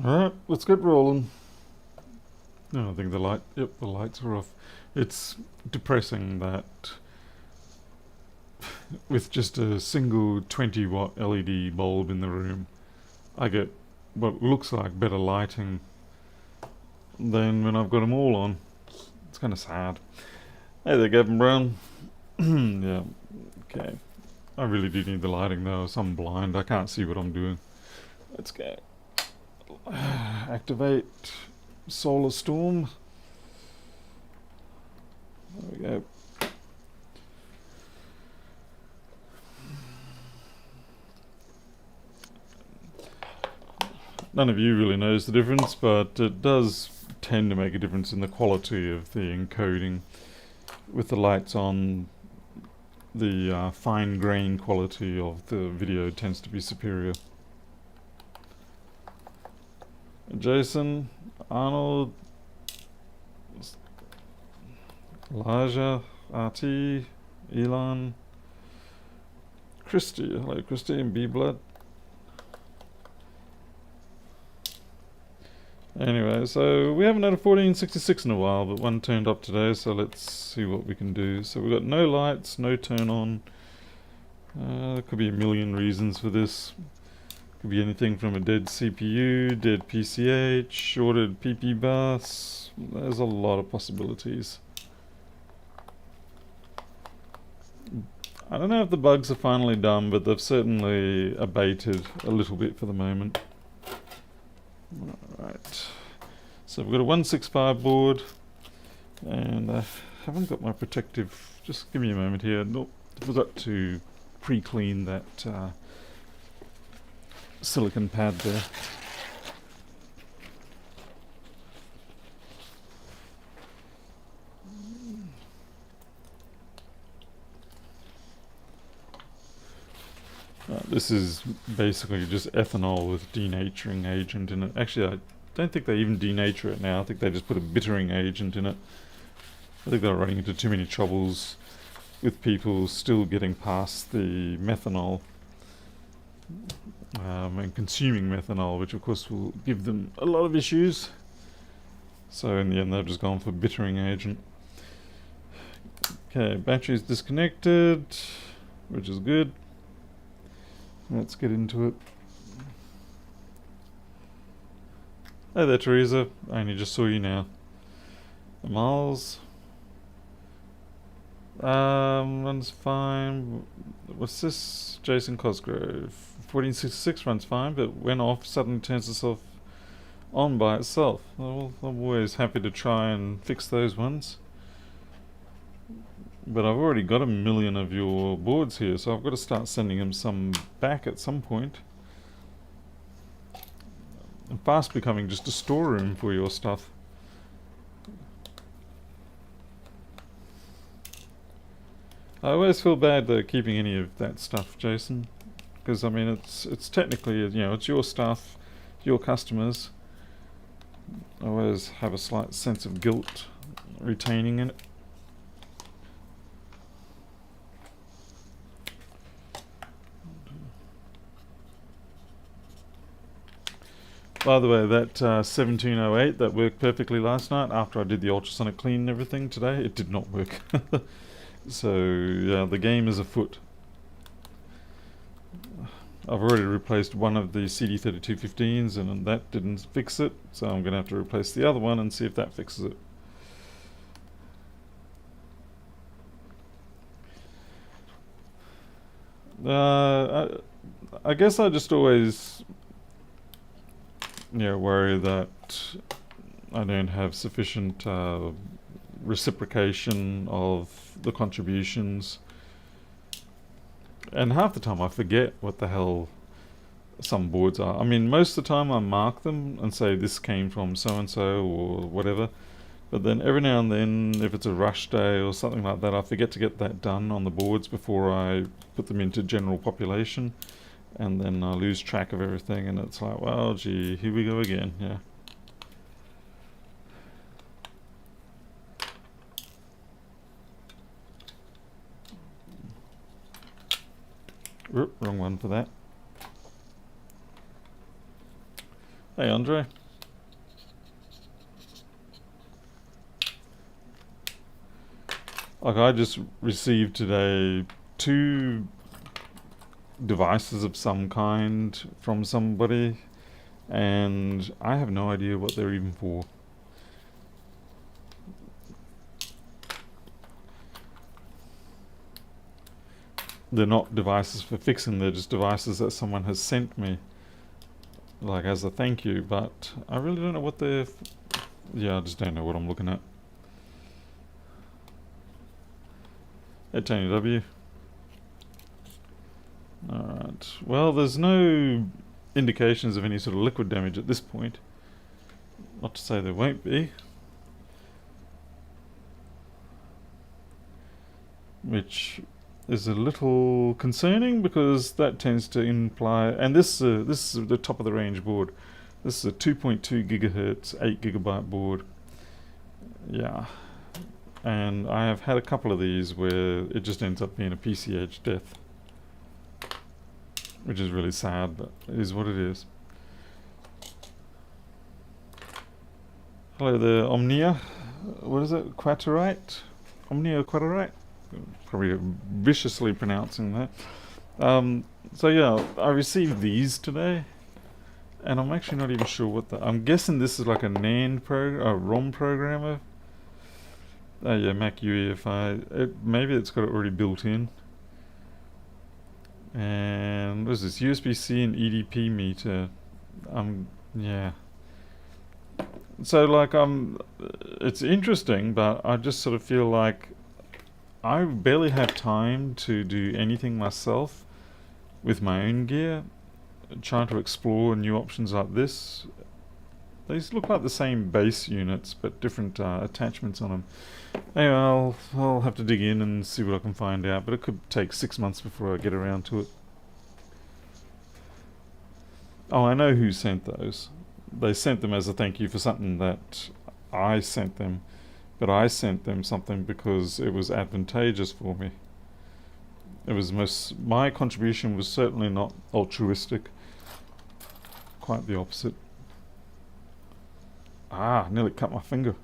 Alright, let's get rolling. No, I think the lights are off. It's depressing that with just a single 20 watt LED bulb in the room, I get what looks like better lighting than when I've got them all on. It's kind of sad. Hey there, Gavin Brown. Yeah, okay. I really do need the lighting though, so I'm blind. I can't see what I'm doing. Let's go. Activate Solar Storm. There we go. None of you really knows the difference, but it does tend to make a difference in the quality of the encoding. With the lights on, the fine grain quality of the video tends to be superior. Jason, Arnold, Elijah, RT, Elon, Christy, hello Christy, and B-Blood. Anyway, so we haven't had a 1466 in a while, but one turned up today, so let's see what we can do. So we've got no lights, no turn on. There could be a million reasons for this. Could be anything from a dead CPU, dead PCH, shorted PP bus. There's a lot of possibilities. I don't know if the bugs are finally done, but they've certainly abated a little bit for the moment. Alright, so we've got a 165 board, and I haven't got my protective. Just give me a moment here. Nope, I forgot to pre-clean that silicon pad there. This is basically just ethanol with denaturing agent in it. Actually, I don't think they even denature it now. I think they just put a bittering agent in it. I think they're running into too many troubles with people still getting past the methanol and consuming methanol, which of course will give them a lot of issues. So in the end, they've just gone for bittering agent. Okay, battery's disconnected, which is good. Let's get into it. Hey there, Teresa. I only just saw you now. Miles. Runs fine. What's this? Jason Cosgrove. 1466 runs fine, but when off, suddenly turns itself on by itself. Well, I'm always happy to try and fix those ones. But I've already got a million of your boards here, so I've got to start sending them some back at some point. I'm fast becoming just a storeroom for your stuff. I always feel bad though keeping any of that stuff, Jason, because I mean it's technically, it's your stuff, your customers. I always have a slight sense of guilt retaining it. By the way, that 1708 that worked perfectly last night after I did the ultrasonic clean and everything today, it did not work. So yeah, the game is afoot. I've already replaced one of the CD3215s and that didn't fix it, so I'm going to have to replace the other one and see if that fixes it. I guess I just always worry that I don't have sufficient reciprocation of the contributions, and half the time I forget what the hell some boards are. I mean, most of the time I mark them and say this came from so and so or whatever, but then every now and then, if it's a rush day or something like that, I forget to get that done on the boards before I put them into general population, and then I lose track of everything, and it's like, well, gee, here we go again. Yeah. Wrong one for that. Hey, Andre. Like, I just received today 2 devices of some kind from somebody, and I have no idea what they're even for. They're not devices for fixing, they're just devices that someone has sent me, like as a thank you, but I really don't know what they're. Yeah, I just don't know what I'm looking at. Hey, Tony W. Alright, well, there's no indications of any sort of liquid damage at this point. Not to say there won't be. Which is a little concerning because that tends to imply, and this is the top of the range board. This is a 2.2 gigahertz, 8 gigabyte board. Yeah, and I have had a couple of these where it just ends up being a PCH death, which is really sad, but it is what it is. Hello there, Omnia. What is it? Quaterite? Omnia Quaterite? Probably viciously pronouncing that. So yeah, I received these today, and I'm actually not even sure what I'm guessing this is like a ROM programmer. Oh yeah, Mac UEFI. Maybe it's got it already built in. And what is this? USB-C and EDP meter. Yeah. So like it's interesting, but I just sort of feel like I barely have time to do anything myself with my own gear. Trying to explore new options like this. These look like the same base units, but different attachments on them. Anyway, I'll have to dig in and see what I can find out, but it could take 6 months before I get around to it. Oh, I know who sent those. They sent them as a thank you for something that I sent them, but I sent them something because it was advantageous for me. My contribution was certainly not altruistic. Quite the opposite. Ah, nearly cut my finger.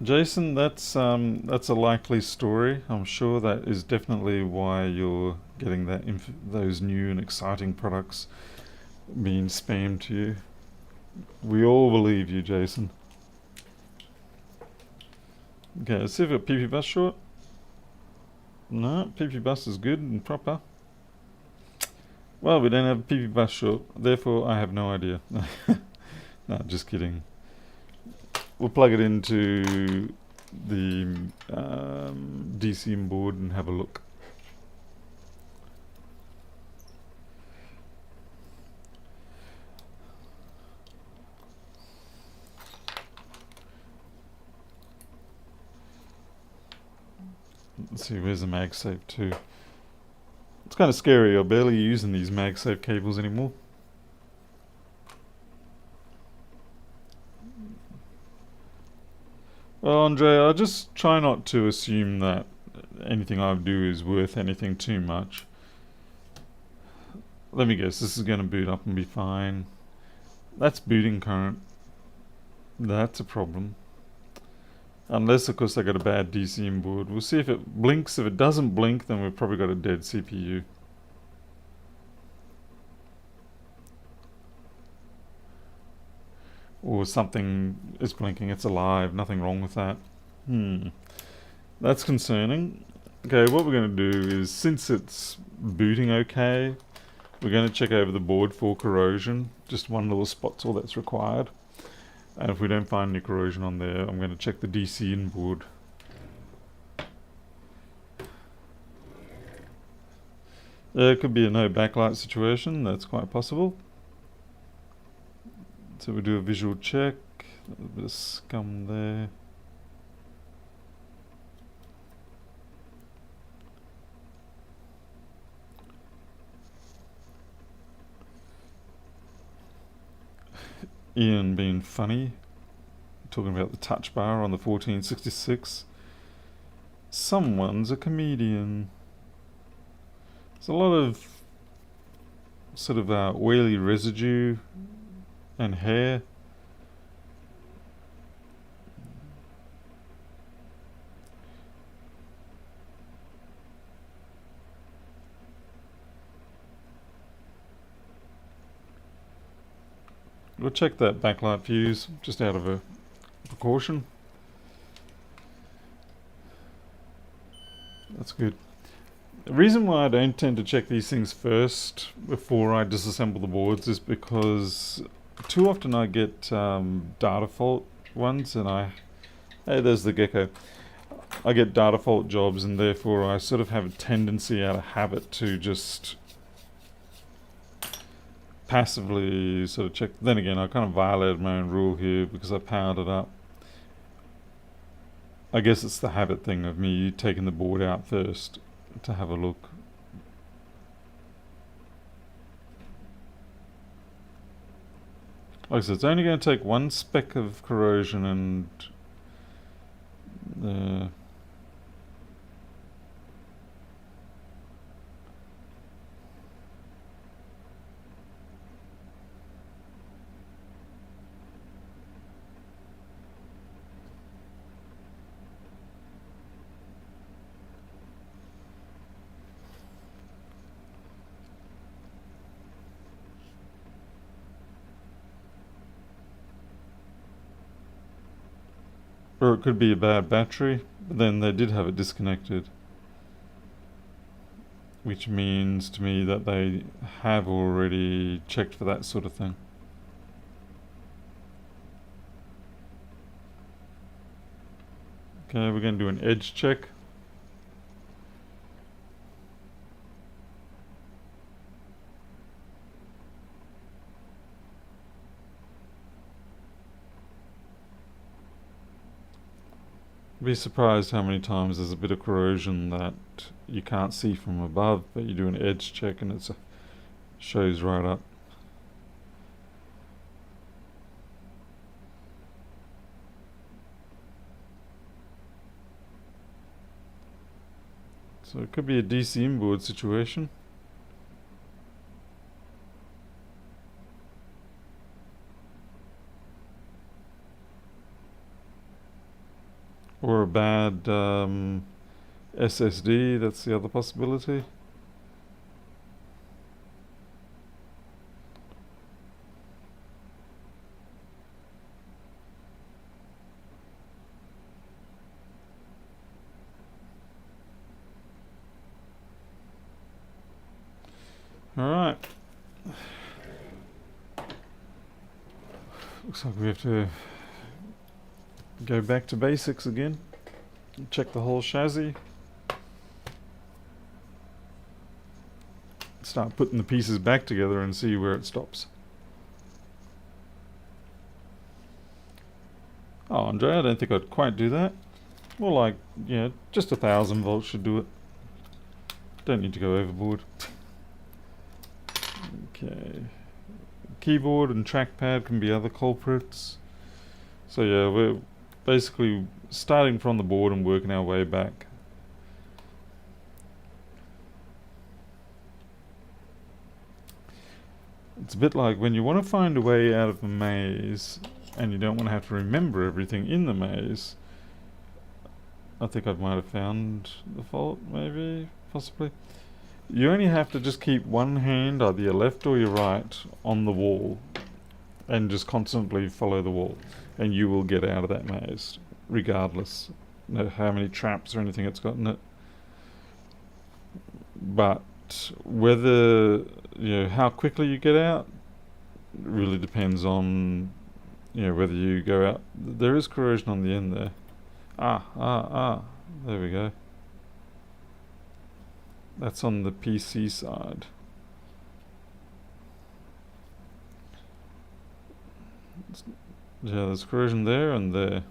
Jason, that's a likely story. I'm sure that is definitely why you're getting those new and exciting products being spammed to you. We all believe you, Jason. Okay, let's see if we've got PP bus short. No, PP bus is good and proper. Well, we don't have a PP bus short, therefore I have no idea. No, just kidding. We'll plug it into the DCM board and have a look. Let's see, where's the MagSafe 2? It's kind of scary, I'm barely using these MagSafe cables anymore. Well, Andre, I just try not to assume that anything I do is worth anything too much. Let me guess, this is going to boot up and be fine. That's booting current. That's a problem. Unless, of course, I got a bad DCM board. We'll see if it blinks. If it doesn't blink, then we've probably got a dead CPU. Or something is blinking. It's alive. Nothing wrong with that. That's concerning. Okay, what we're going to do is, since it's booting okay, we're going to check over the board for corrosion. Just one little spot's all that's required. And if we don't find any corrosion on there, I'm going to check the DCN board. There could be a no backlight situation, that's quite possible. So we do a visual check, a bit of scum there. Ian being funny, talking about the touch bar on the 1466. Someone's a comedian. There's a lot of sort of oily residue and hair. We'll check that backlight fuse just out of a precaution. That's good. The reason why I don't tend to check these things first before I disassemble the boards is because too often I get data fault ones, and hey, there's the gecko. I get data fault jobs, and therefore I sort of have a tendency out of habit to just passively sort of check. Then again, I kind of violated my own rule here because I powered it up. I guess it's the habit thing of me taking the board out first to have a look. Like I said, it's only going to take one speck of corrosion and or it could be a bad battery, but then they did have it disconnected, which means to me that they have already checked for that sort of thing. Okay, we're going to do an edge check. Be surprised how many times there's a bit of corrosion that you can't see from above, but you do an edge check and it shows right up. So it could be a DC inboard situation. Or a bad SSD, that's the other possibility. Alright. Looks like we have to go back to basics again. Check the whole chassis. Start putting the pieces back together and see where it stops. Oh, Andre, I don't think I'd quite do that. More like, yeah, just 1,000 volts should do it. Don't need to go overboard. Okay. Keyboard and trackpad can be other culprits. So yeah, we're basically starting from the board and working our way back. It's a bit like when you want to find a way out of a maze and you don't want to have to remember everything in the maze. I think I might have found the fault, maybe, possibly. You only have to just keep one hand, either your left or your right, on the wall and just constantly follow the wall, and you will get out of that maze, regardless of how many traps or anything it's got in it. But whether, how quickly you get out really depends on, whether you go out. There is corrosion on the end there. There we go. That's on the PC side. Yeah, there's corrosion there and there.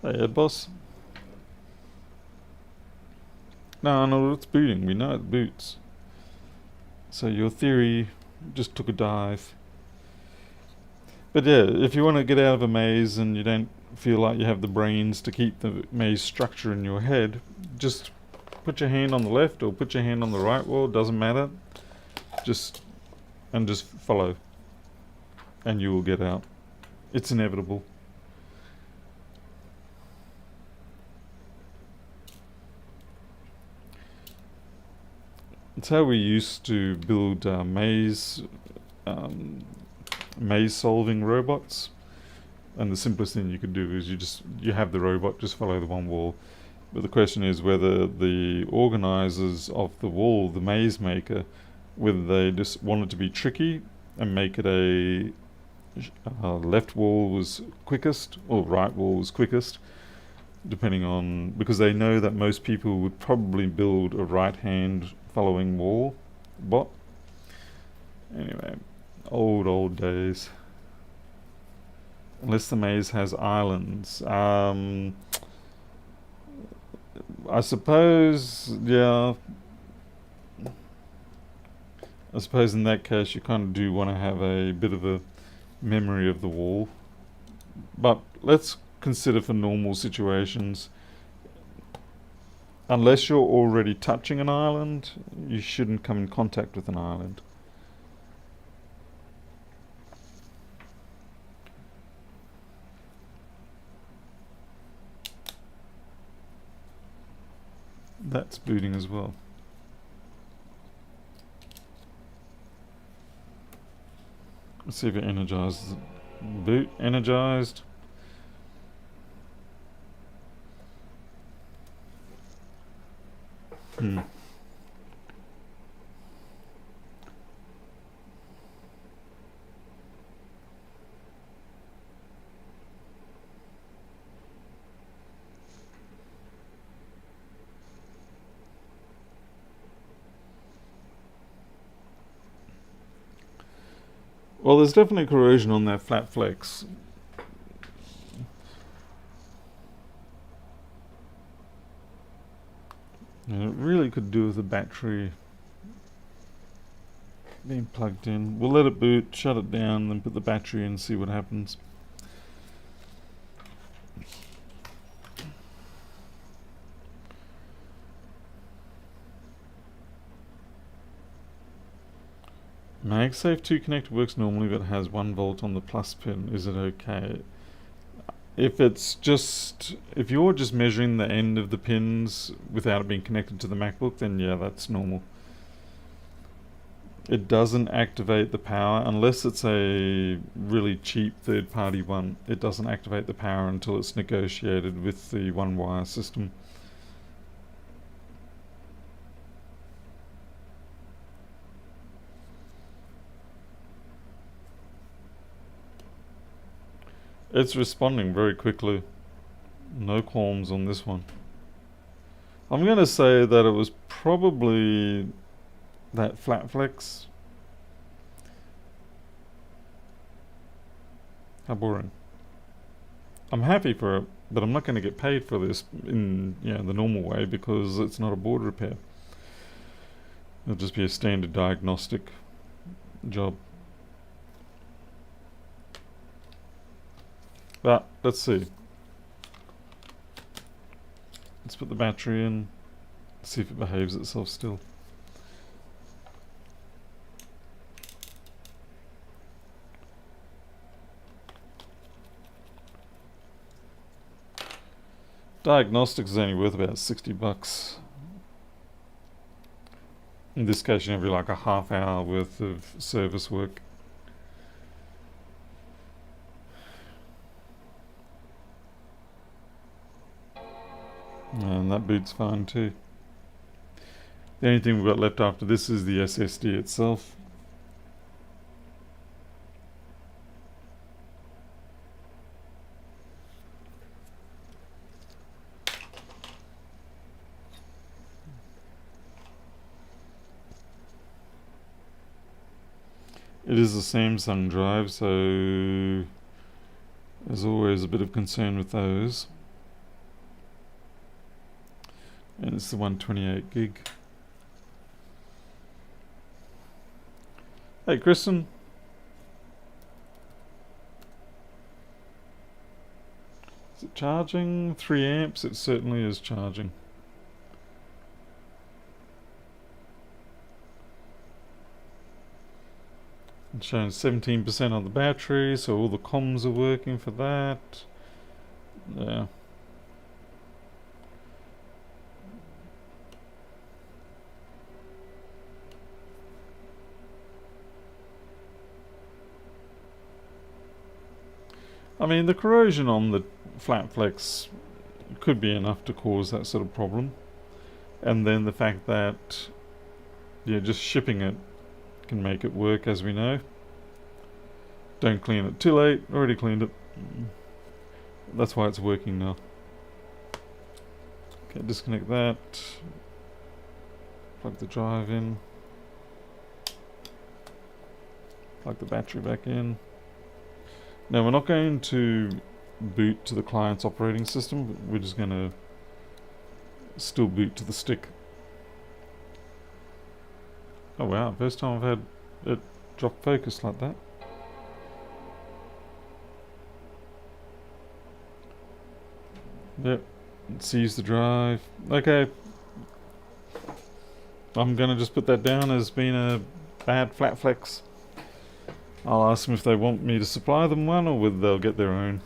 Hey, Ed Boss. No, it's booting. We know it boots. So your theory just took a dive. But yeah, if you want to get out of a maze and you don't feel like you have the brains to keep the maze structure in your head, just put your hand on the left or put your hand on the right wall, doesn't matter. Just follow and you will get out. It's inevitable. It's how we used to build maze solving robots, and the simplest thing you could do is you have the robot just follow the one wall. But the question is whether the organizers of the wall, the maze maker, whether they just wanted to be tricky and make it a left wall was quickest or right wall was quickest, depending on, because they know that most people would probably build a right hand following wall bot. Anyway, old days. Unless the maze has islands. I suppose, yeah. I suppose in that case you kind of do want to have a bit of a memory of the wall. But let's consider for normal situations. Unless you're already touching an island, you shouldn't come in contact with an island. That's booting as well. Let's see if it energizes. Boot energized. Well, there's definitely corrosion on that flat flex. And it really could do with the battery being plugged in. We'll let it boot, shut it down, then put the battery in and see what happens. MagSafe 2 connector works normally but has 1 volt on the plus pin. Is it okay? If you're just measuring the end of the pins without it being connected to the MacBook, then yeah, that's normal. It doesn't activate the power unless it's a really cheap third-party one. It doesn't activate the power until it's negotiated with the one-wire system. It's responding very quickly. No qualms on this one. I'm going to say that it was probably that flat flex. How boring. I'm happy for it, but I'm not going to get paid for this in the normal way because it's not a board repair. It'll just be a standard diagnostic job. But let's see. Let's put the battery in, see if it behaves itself still. Diagnostics is only worth about $60. In this case, you have like a half hour worth of service work. And that boot's fine too. The only thing we've got left after this is the SSD itself. It is a Samsung drive, so there's always a bit of concern with those. And it's the 128 gig. Hey, Kristen. Is it charging? 3 amps? It certainly is charging. It's showing 17% on the battery, so all the comms are working for that. Yeah. I mean, the corrosion on the flat flex could be enough to cause that sort of problem. And then the fact that, yeah, just shipping it can make it work, as we know. Don't clean it too late. Already cleaned it. That's why it's working now. Okay, disconnect that. Plug the drive in. Plug the battery back in. Now, we're not going to boot to the client's operating system. We're just going to still boot to the stick. Oh wow, first time I've had it drop focus like that. Yep, it sees the drive. Okay, I'm gonna just put that down as being a bad flat flex. I'll ask them if they want me to supply them one or whether they'll get their own.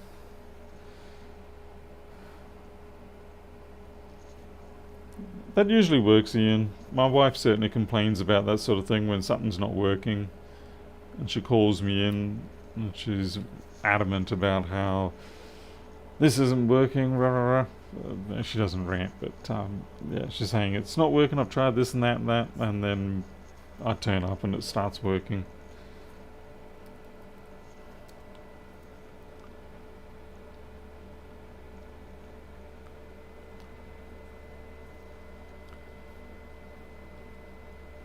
That usually works, Ian. My wife certainly complains about that sort of thing when something's not working. And she calls me in and she's adamant about how this isn't working, rah rah rah. She doesn't rant, but yeah, she's saying it's not working, I've tried this and that, and then I turn up and it starts working.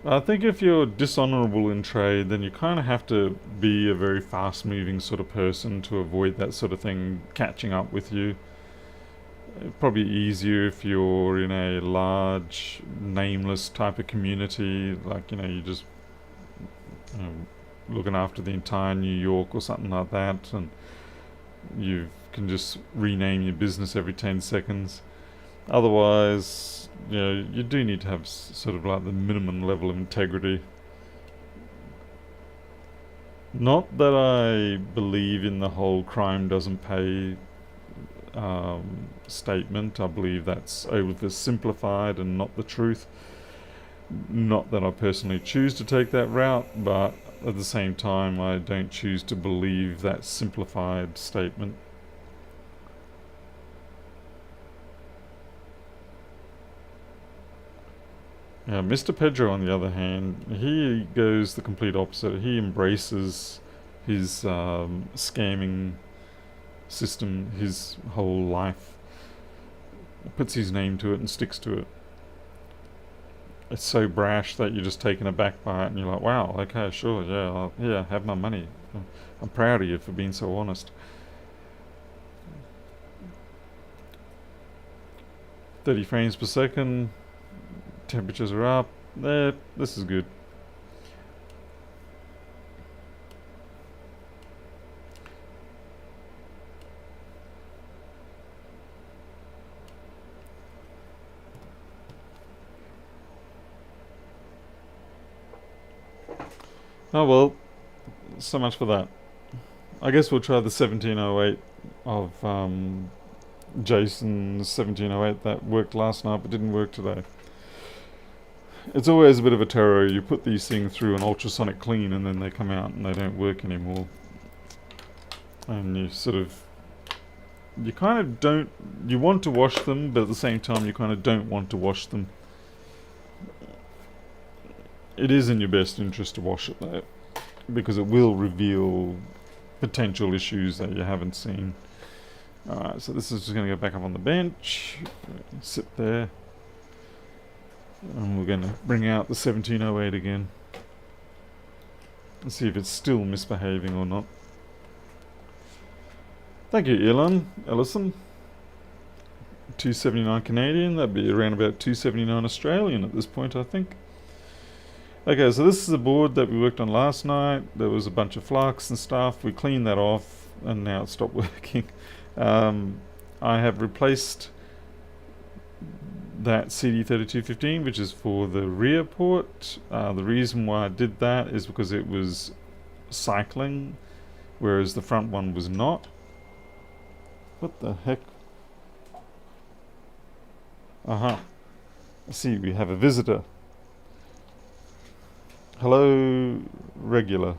I think if you're dishonourable in trade, then you kind of have to be a very fast-moving sort of person to avoid that sort of thing catching up with you. Probably easier if you're in a large, nameless type of community, like, you just you know, looking after the entire New York or something like that, and you can just rename your business every 10 seconds. Otherwise, you do need to have sort of like the minimum level of integrity. Not that I believe in the whole crime doesn't pay statement. I believe that's oversimplified and not the truth. Not that I personally choose to take that route, but at the same time, I don't choose to believe that simplified statement. Yeah, Mr. Pedro, on the other hand, he goes the complete opposite. He embraces his scamming system, his whole life, puts his name to it and sticks to it. It's so brash that you're just taken aback by it and you're like, wow, okay, sure, yeah, have my money. I'm proud of you for being so honest. 30 frames per second. Temperatures are up. This is good. Oh well, so much for that. I guess we'll try the 1708 of Jason's 1708 that worked last night but didn't work today. It's always a bit of a terror. You put these things through an ultrasonic clean and then they come out and they don't work anymore. And you kind of don't, you want to wash them, but at the same time you kind of don't want to wash them. It is in your best interest to wash it though, because it will reveal potential issues that you haven't seen. Alright, so this is just going to go back up on the bench, sit there. And we're going to bring out the 1708 again and see if it's still misbehaving or not. Thank you, Ellison. 279 Canadian. That'd be around about 279 Australian at this point, I think. Okay, so this is a board that we worked on last night. There was a bunch of flux and stuff. We cleaned that off, and now it stopped working. I have replaced that CD3215, which is for the rear port. The reason why I did that is because it was cycling, whereas the front one was not. What the heck? I see we have a visitor. Hello, regular.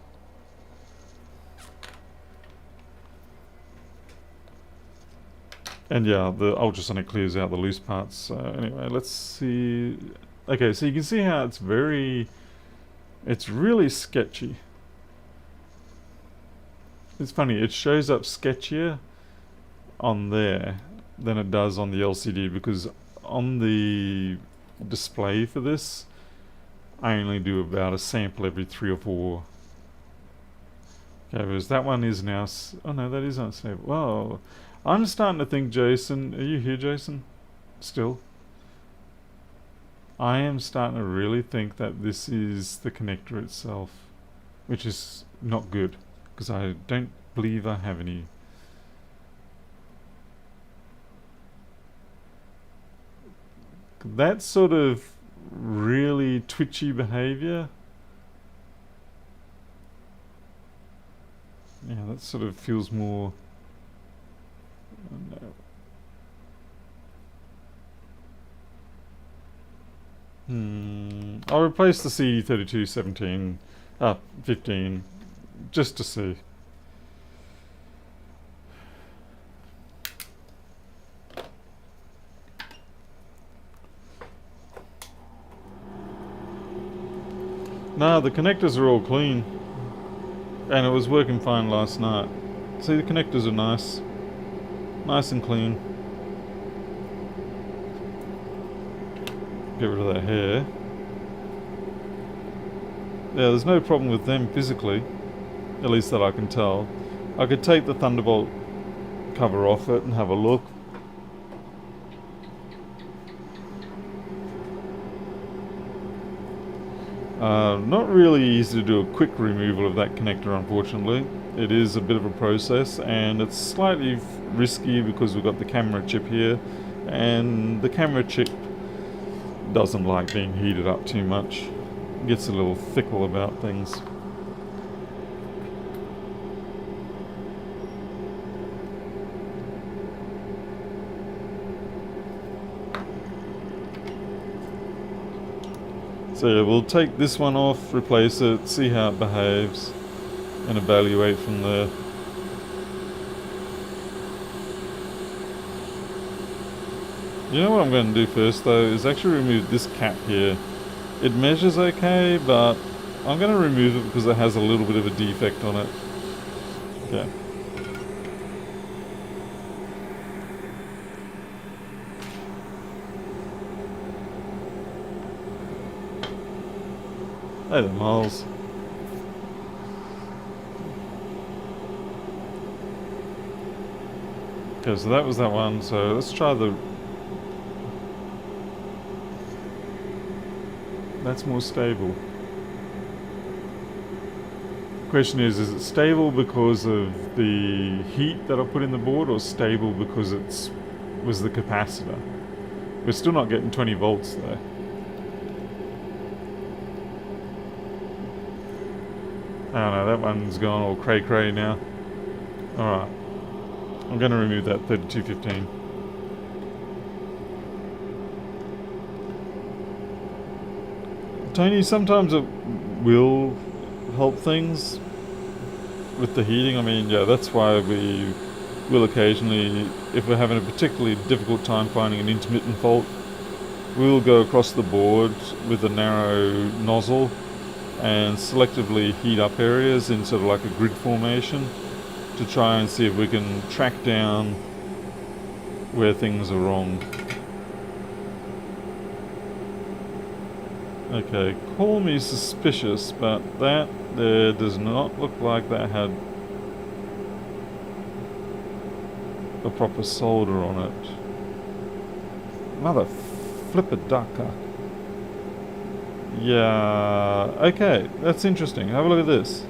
And yeah, the ultrasonic clears out the loose parts. So anyway, let's see. Okay, so you can see how it's really sketchy. It's funny, it shows up sketchier on there than it does on the LCD, because on the display for this, I only do about a sample every 3 or 4. Okay, whereas that one is now... oh no, that is unstable. Whoa. I'm starting to think, Jason... are you here, Jason? Still? I am starting to really think that this is the connector itself, which is not good, because I don't believe I have any. That sort of really twitchy behavior, yeah, that sort of feels more... oh no. I'll replace the CD3217 15 just to see. No, the connectors are all clean, and it was working fine last night. See, the connectors are nice and clean. Get rid of that hair. Yeah, there's no problem with them physically, at least that I can tell. I could take the Thunderbolt cover off it and have a look. Not really easy to do a quick removal of that connector, unfortunately. It is a bit of a process, and it's slightly risky because we've got the camera chip here, and the camera chip doesn't like being heated up too much. It gets a little fickle about things. So yeah, we'll take this one off, replace it, see how it behaves, and evaluate from there. You know what I'm going to do first though, is actually remove this cap here. It measures okay, but I'm going to remove it because it has a little bit of a defect on it. Okay. Hey there, Miles. Okay, so that was that one. So let's try the... that's more stable. The question is it stable because of the heat that I put in the board, or stable because it was the capacitor? We're still not getting 20 volts though. I don't know, that one's gone all cray-cray now. Alright. I'm going to remove that 3215. Tony, sometimes it will help things with the heating. I mean, yeah, that's why we will occasionally, if we're having a particularly difficult time finding an intermittent fault, we'll go across the board with a narrow nozzle and selectively heat up areas in sort of like a grid formation to try and see if we can track down where things are wrong. Okay, call me suspicious, but that there does not look like that had a proper solder on it. Mother flipper ducker. Yeah, okay, that's interesting. Have a look at this.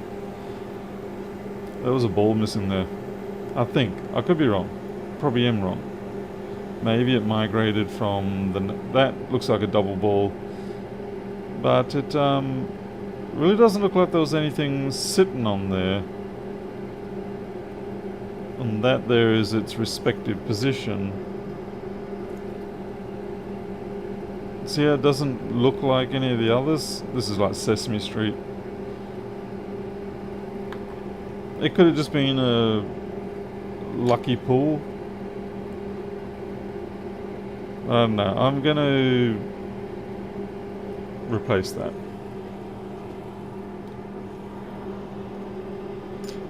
There was a ball missing there. I think. I could be wrong. Probably am wrong. Maybe it migrated from the... That looks like a double ball. But it really doesn't look like there was anything sitting on there. And that there is its respective position. See how it doesn't look like any of the others? This is like Sesame Street. It could have just been a lucky pull. I don't know. I'm going to replace that.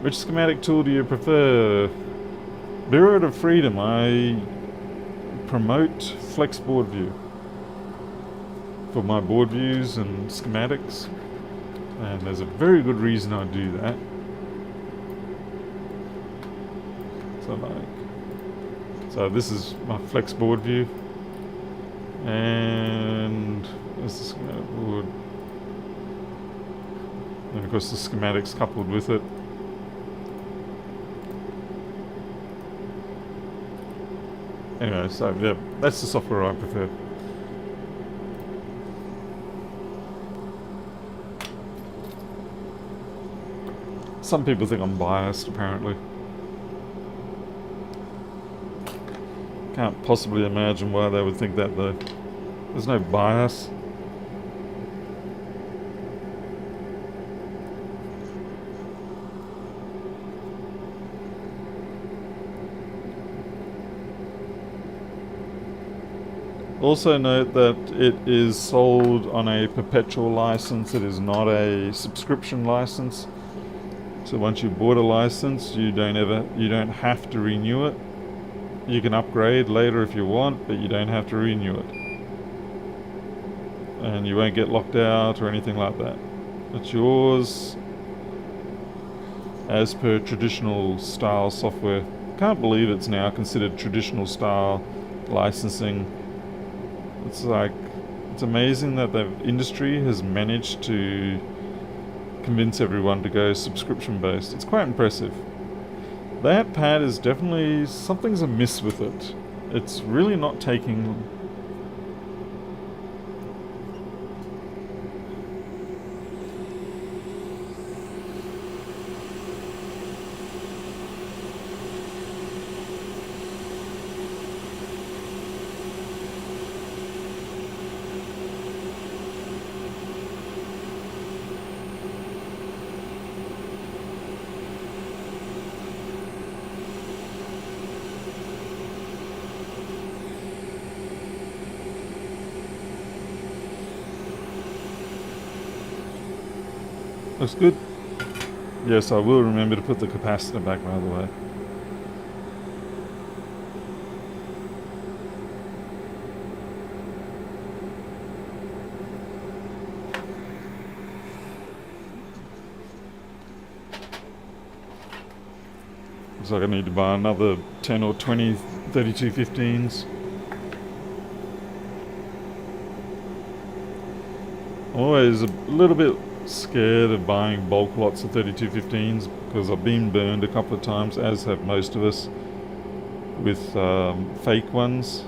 Which schematic tool do you prefer? Bureau of Freedom. I promote Flex Board View for my board views and schematics, and there's a very good reason I do that. So this is my Flex Board View, and this is the schematic board, and of course the schematics coupled with it. Anyway, so yeah, that's the software I prefer. Some people think I'm biased, apparently. Can't possibly imagine why they would think that, though. There's no bias. Also note that it is sold on a perpetual license. It is not a subscription license. So once you bought a license, you don't have to renew it. You can upgrade later if you want, but you don't have to renew it. And you won't get locked out or anything like that. It's yours as per traditional style software. Can't believe it's now considered traditional style licensing. It's amazing that the industry has managed to convince everyone to go subscription based. It's quite impressive. That pad is definitely... something's amiss with it. It's really not taking... Looks good. Yes, I will remember to put the capacitor back, by the way. Looks like I need to buy another 10 or 20 3215s. I'm always a little bit scared of buying bulk lots of 3215s because I've been burned a couple of times, as have most of us, with fake ones.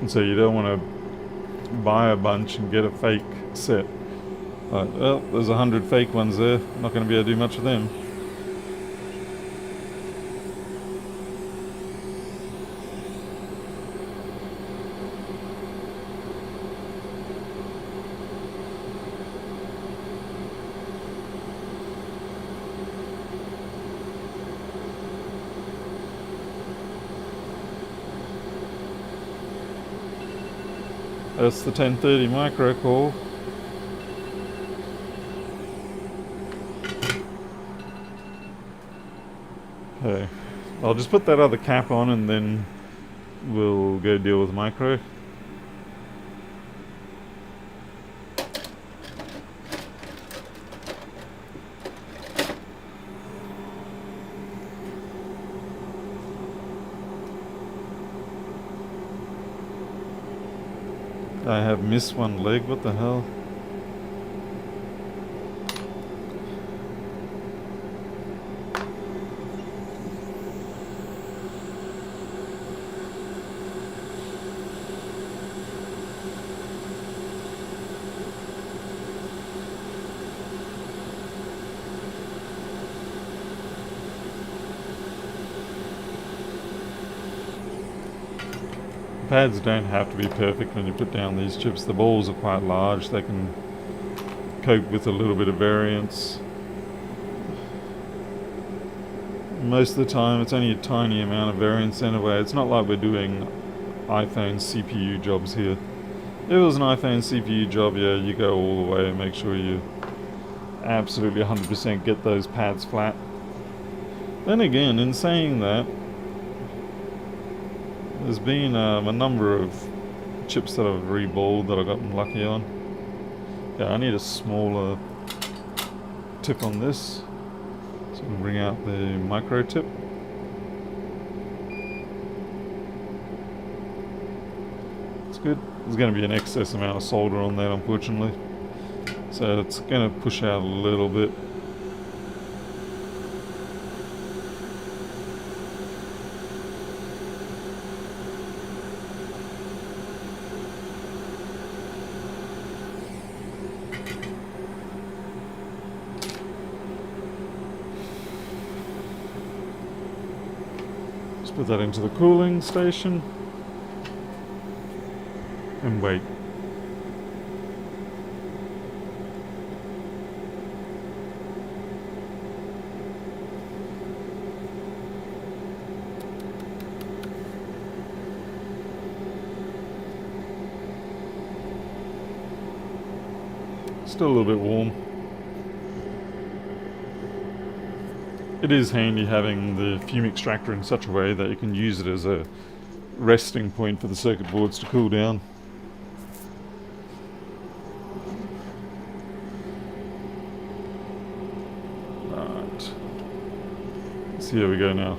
And so you don't want to buy a bunch and get a fake set. Well, there's 100 fake ones there. Not going to be able to do much with them. That's the 1030 micro core. Okay, I'll just put that other cap on and then we'll go deal with micro. I have missed one leg, what the hell? Pads don't have to be perfect when you put down these chips. The balls are quite large. They can cope with a little bit of variance. Most of the time it's only a tiny amount of variance anyway. It's not like we're doing iPhone CPU jobs here. If it was an iPhone CPU job, yeah, you go all the way and make sure you absolutely 100% get those pads flat. Then again, in saying that, there's been a number of chips that I've reballed that I've gotten lucky on. Yeah, I need a smaller tip on this, so we can bring out the micro tip. It's good. There's going to be an excess amount of solder on that, unfortunately, so it's going to push out a little bit. Put that into the cooling station and wait. Still a little bit warm. It is handy having the fume extractor in such a way that you can use it as a resting point for the circuit boards to cool down. Right. So here we go now.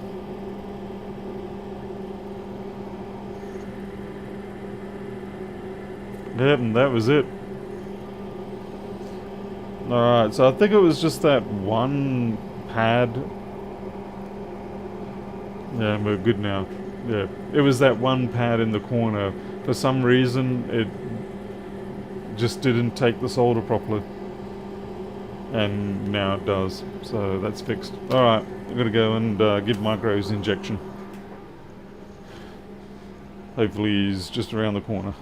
Yep, and that was it. Alright, so I think it was just that one pad. Yeah, we're good now. Yeah, it was that one pad in the corner. For some reason, it just didn't take the solder properly. And now it does. So that's fixed. Alright, I've got to go and give Micro's injection. Hopefully he's just around the corner.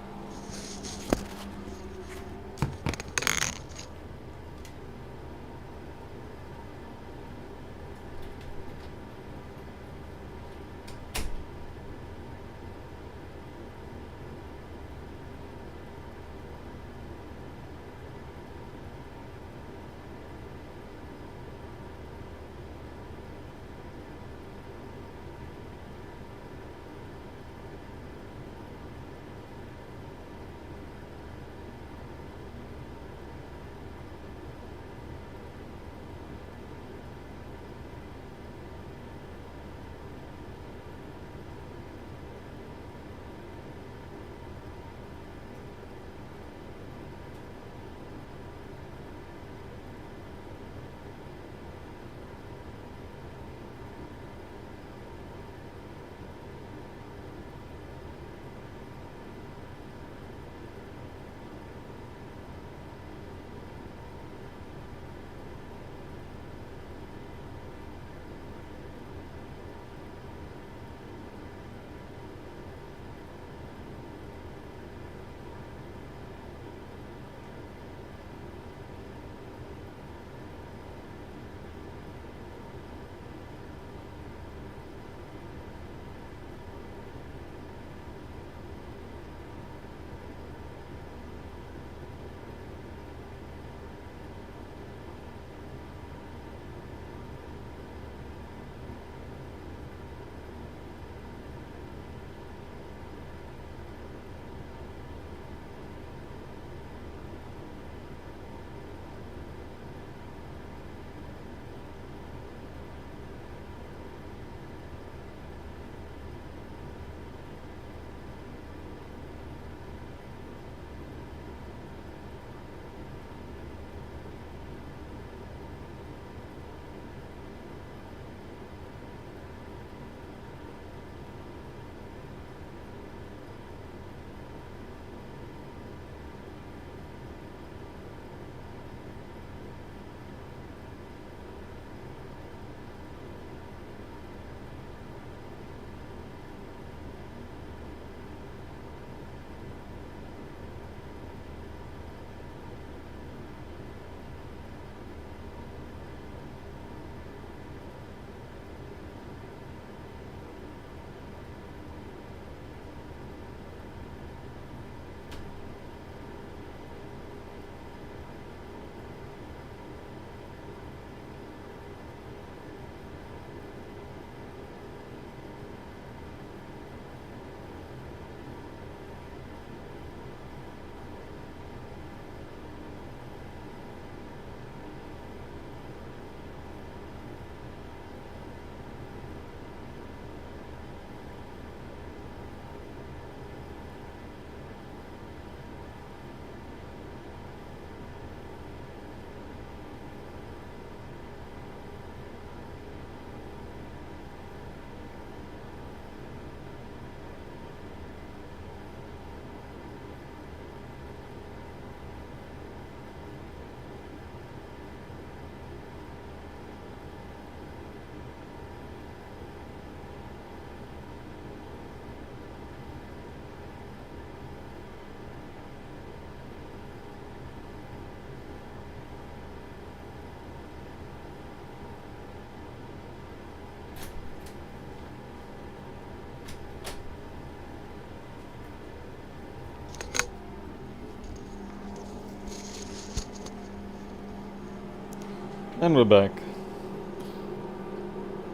And we're back.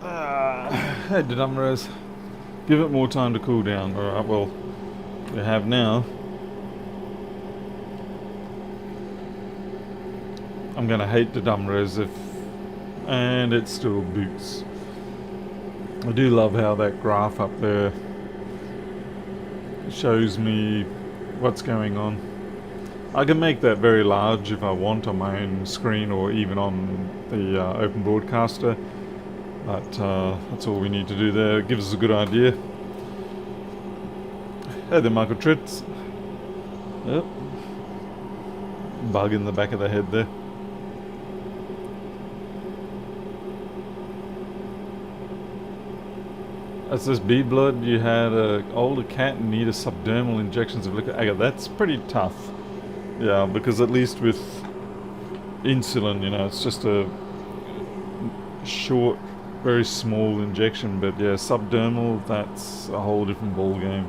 Hey, Denumrose. Give it more time to cool down. Alright, well, we have now. I'm gonna hate Denumrose if... And it still boots. I do love how that graph up there shows me what's going on. I can make that very large if I want on my own screen or even on the open broadcaster. But that's all we need to do there. It gives us a good idea. Hey there, Michael Tritz. Yep. Bug in the back of the head there. That's this bee blood. You had an older cat and needed subdermal injections of liquid agar. That's pretty tough. Yeah, because at least with insulin, you know, it's just a short, very small injection. But yeah, subdermal, that's a whole different ball game.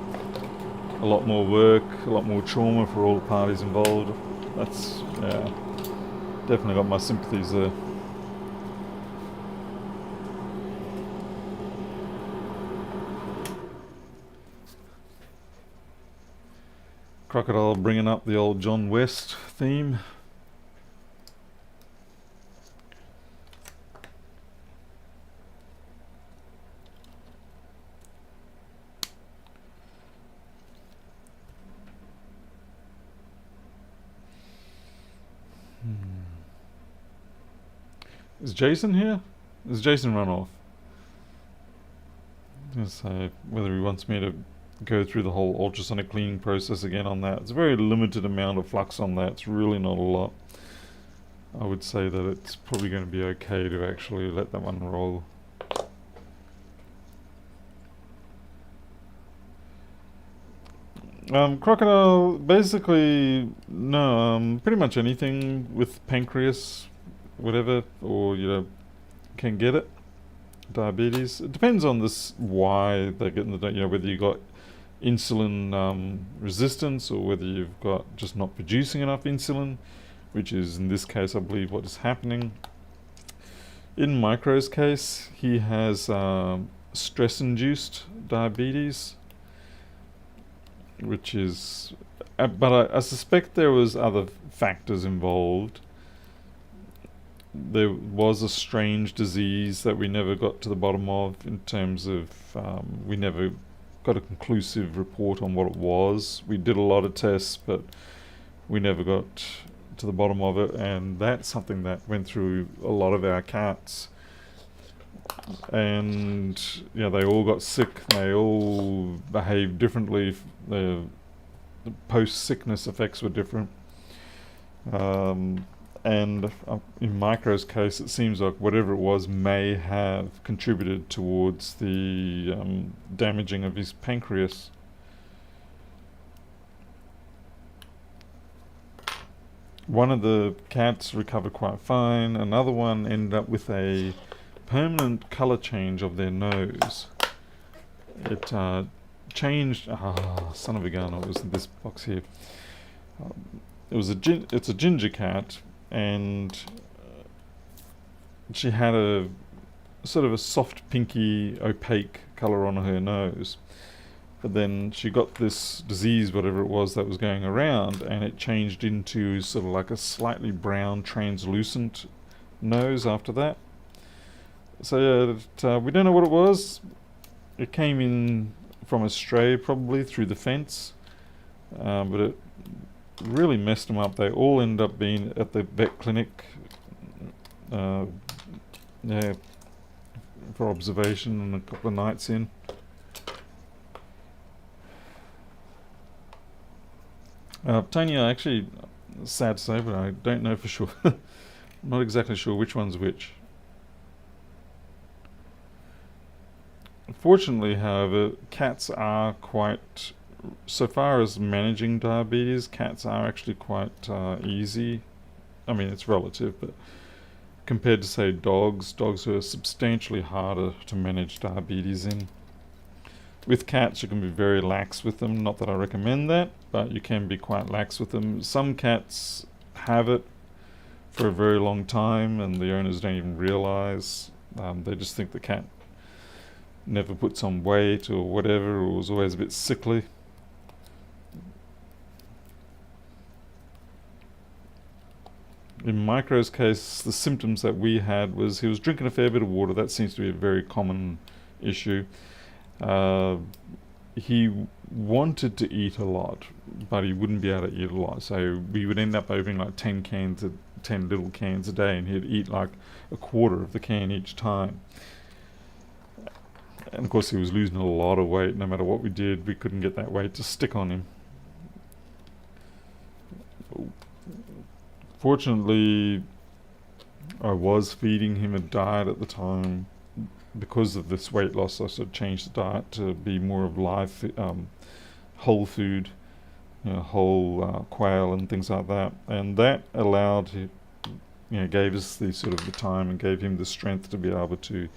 A lot more work, a lot more trauma for all the parties involved. That's, yeah, definitely got my sympathies there. Crocodile bringing up the old John West theme. Is Jason here? Is Jason run off? I was gonna say whether he wants me to go through the whole ultrasonic cleaning process again on that. It's a very limited amount of flux on that. It's really not a lot. I would say that it's probably going to be okay to actually let that one roll. Crocodile, basically, no, pretty much anything with pancreas, whatever, or, you know, can get it. Diabetes. It depends on this, why they're getting the, you know, whether you got insulin resistance or whether you've got just not producing enough insulin, which is in this case, I believe, what is happening. In Micro's case, he has stress-induced diabetes, which is, but I suspect there was other factors involved. There was a strange disease that we never got to the bottom of in terms of, we never got a conclusive report on what it was. We did a lot of tests, but we never got to the bottom of it, and that's something that went through a lot of our cats. And yeah, they all got sick. They all behaved differently. The post-sickness effects were different. And in Micro's case, it seems like whatever it was may have contributed towards the damaging of his pancreas. One of the cats recovered quite fine. Another one ended up with a permanent colour change of their nose. It changed. Son of a gun! It was in this box here. It's a ginger cat, and she had a sort of a soft pinky opaque colour on her nose, but then she got this disease, whatever it was that was going around, and it changed into sort of like a slightly brown translucent nose after that. So yeah, we don't know what it was. It came in from a stray, probably through the fence, but it really messed them up. They all end up being at the vet clinic, yeah, for observation and a couple of nights in. Tony, actually, sad to say, but I don't know for sure. I'm not exactly sure which one's which. Fortunately, however, cats are quite, so far as managing diabetes, cats are actually quite easy. I mean, it's relative, but compared to, say, dogs are substantially harder to manage diabetes in. With cats, you can be very lax with them. Not that I recommend that, but you can be quite lax with them. Some cats have it for a very long time, and the owners don't even realise. They just think the cat never puts on weight or whatever, or was always a bit sickly. In Micro's case, the symptoms that we had was he was drinking a fair bit of water. That seems to be a very common issue. Uh, he wanted to eat a lot, but he wouldn't be able to eat a lot. So we would end up opening like 10 little cans a day, and he'd eat like a quarter of the can each time. And of course, he was losing a lot of weight. No matter what we did, we couldn't get that weight to stick on him. Fortunately, I was feeding him a diet at the time. Because of this weight loss, I sort of changed the diet to be more of whole food, whole quail and things like that. And that allowed, gave us the sort of the time and gave him the strength to be able to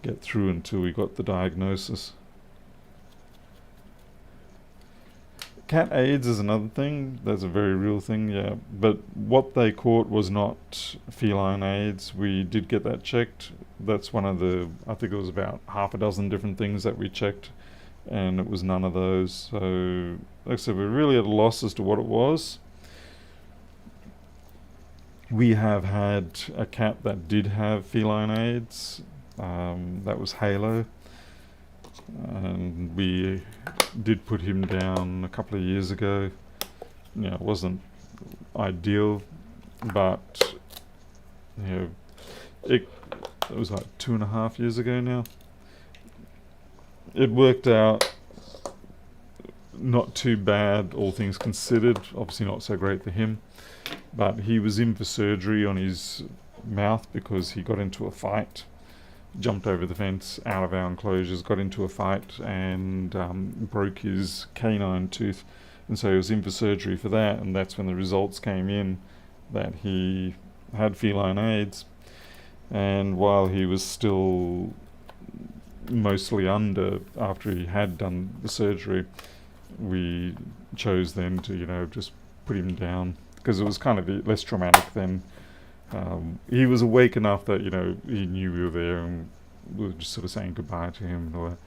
get through until we got the diagnosis. Cat AIDS is another thing. That's a very real thing, yeah. But what they caught was not feline AIDS. We did get that checked. That's one of I think it was about half a dozen different things that we checked, and it was none of those. So, like I said, we're really at a loss as to what it was. We have had a cat that did have feline AIDS. That was Halo. And we did put him down a couple of years ago. It wasn't ideal, but it was like 2.5 years ago now. It worked out not too bad, all things considered. Obviously not so great for him, but he was in for surgery on his mouth because he got into a fight. Jumped over the fence out of our enclosures, got into a fight, and broke his canine tooth, and so he was in for surgery for that. And that's when the results came in that he had feline AIDS. And while he was still mostly under after he had done the surgery, we chose then to just put him down because it was kind of less traumatic then. He was awake enough that he knew we were there, and we were just sort of saying goodbye to him.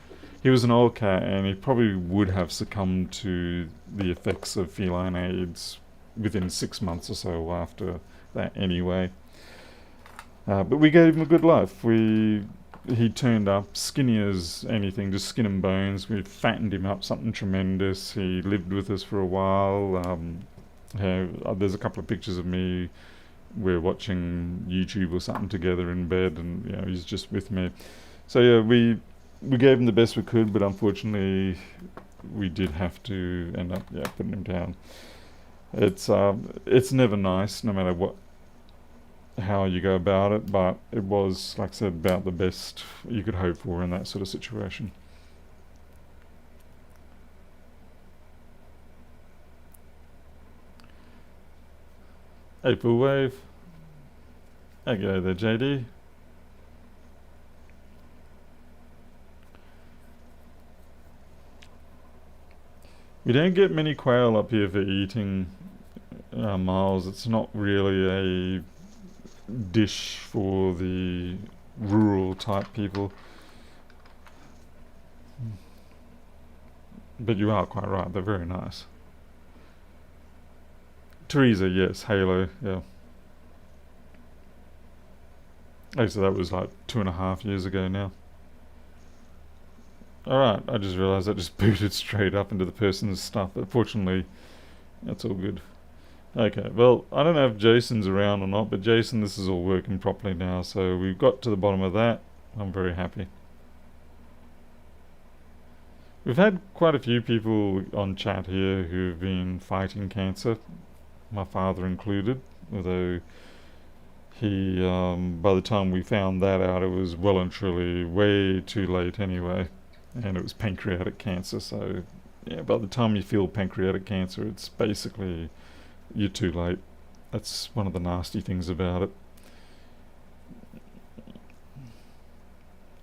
He was an old cat, and he probably would have succumbed to the effects of feline AIDS within 6 months or so after that anyway. But we gave him a good life. He turned up skinny as anything, just skin and bones. We fattened him up something tremendous. He lived with us for a while. There's a couple of pictures of me. We're watching YouTube or something together in bed, and he's just with me. So yeah, we gave him the best we could, but unfortunately we did have to end up putting him down. It's never nice, no matter how you go about it, but it was, like I said, about the best you could hope for in that sort of situation. April Wave. Okay there, JD. We don't get many quail up here for eating, Miles. It's not really a dish for the rural type people. But you are quite right, they're very nice. Teresa, yes. Halo, yeah. Actually, that was like 2.5 years ago now. Alright, I just realised I just booted straight up into the person's stuff, but fortunately, that's all good. Okay, well, I don't know if Jason's around or not, but Jason, this is all working properly now, so we've got to the bottom of that. I'm very happy. We've had quite a few people on chat here who've been fighting cancer, my father included, although he, by the time we found that out, it was well and truly way too late anyway, and it was pancreatic cancer. So by the time you feel pancreatic cancer, it's basically you're too late. That's one of the nasty things about it.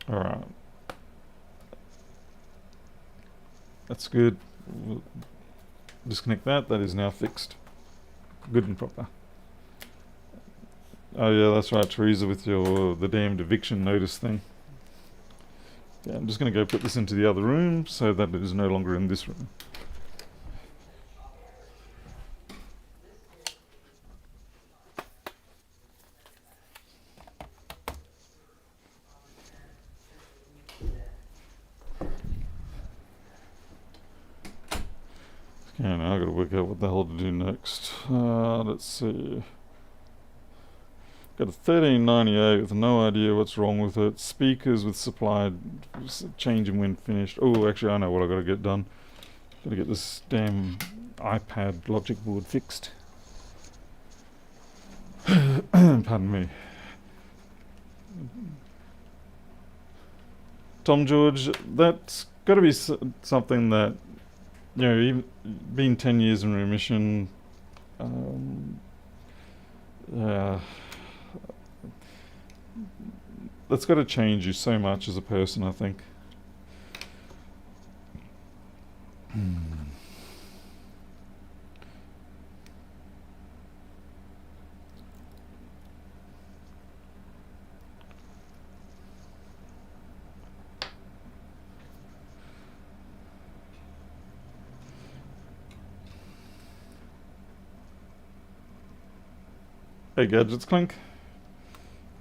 Alright, that's good. We'll disconnect that. That is now fixed, good and proper. Oh yeah, that's right, Teresa, with the damned eviction notice thing. Yeah, I'm just going to go put this into the other room so that it is no longer in this room. Okay, now I've got to work out what the hell to do next. Let's see. Got a 1398 with no idea what's wrong with it. Speakers with supply changing when finished. Oh, actually, I know what I've got to get done. Got to get this damn iPad logic board fixed. Pardon me. Tom George, that's got to be something that, you know, even being 10 years in remission, yeah, that's got to change you so much as a person, I think. Hey, Gadgets Clink.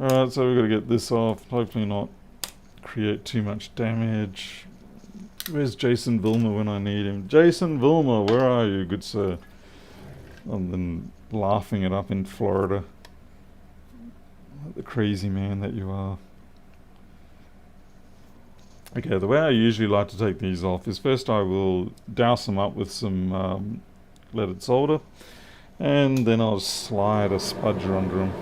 Alright, so we've got to get this off. Hopefully not create too much damage. Where's Jason Vilmer when I need him? Jason Vilmer, where are you, good sir? Other than laughing it up in Florida. The crazy man that you are. Okay, the way I usually like to take these off is first I will douse them up with some leaded solder, and then I'll slide a spudger under them.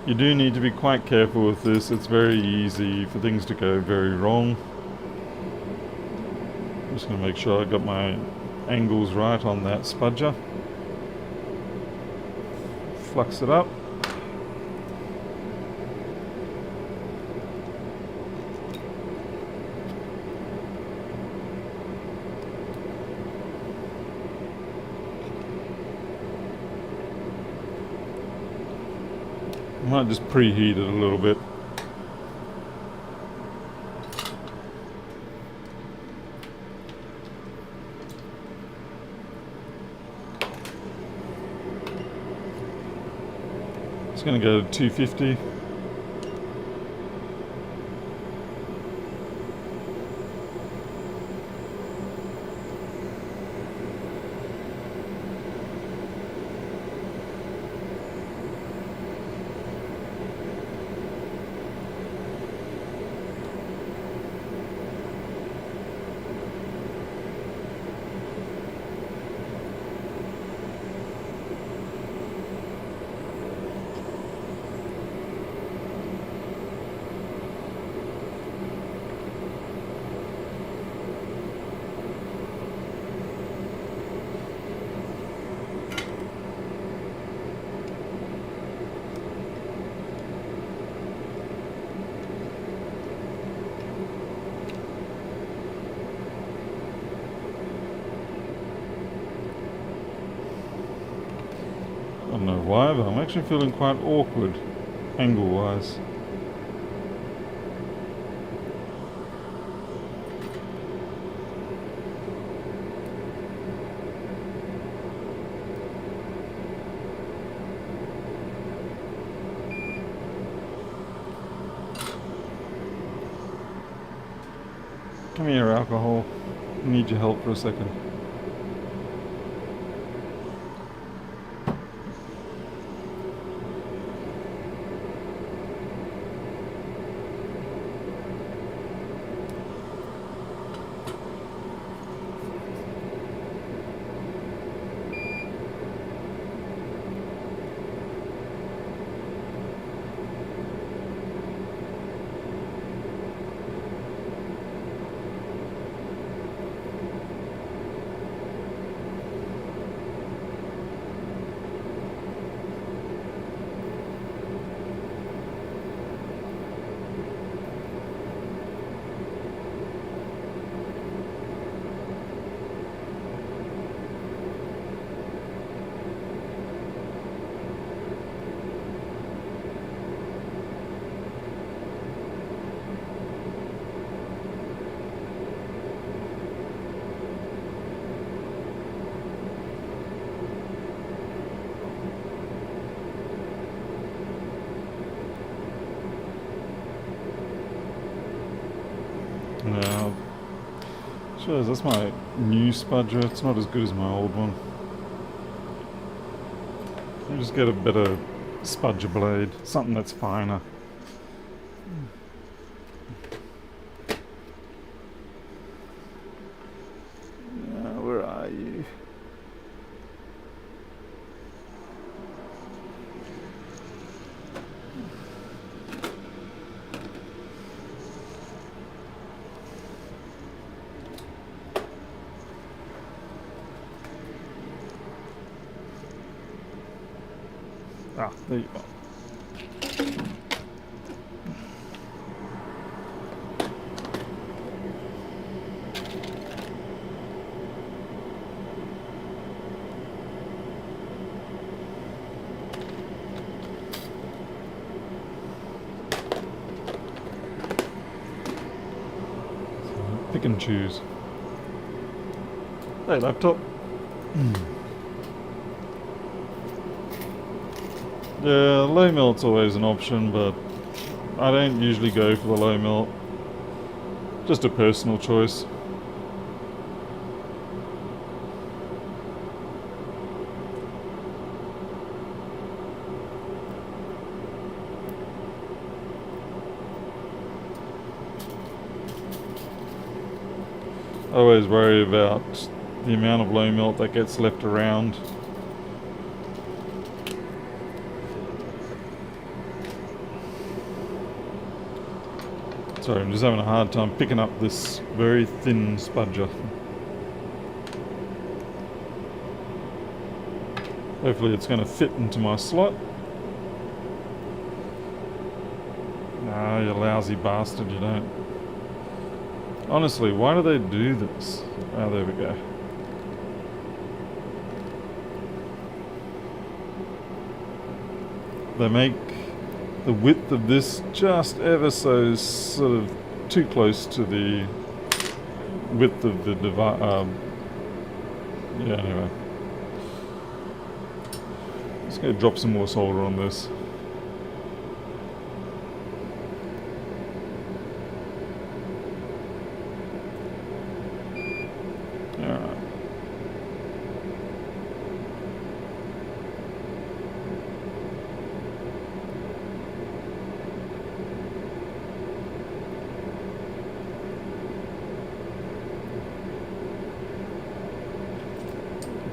You do need to be quite careful with this. It's very easy for things to go very wrong. I'm just going to make sure I got my angles right on that spudger. Flux it up. I might just preheat it a little bit. It's going to go to 250. I don't know why, but I'm actually feeling quite awkward, angle-wise. Come here, alcohol. I need your help for a second. Jeez, that's my new spudger. It's not as good as my old one. You just get a better spudger blade, something that's finer. Where are you? Ah, there you are. Pick and choose. Hey, laptop. Yeah, low melt's always an option, but I don't usually go for the low melt. Just a personal choice. I always worry about the amount of low melt that gets left around. Sorry, I'm just having a hard time picking up this very thin spudger. Hopefully it's going to fit into my slot. Nah, you lousy bastard, you don't. Honestly, why do they do this? Oh, there we go. They make the width of this just ever so sort of too close to the width of the device. Yeah, anyway. Let's go drop some more solder on this. Alright.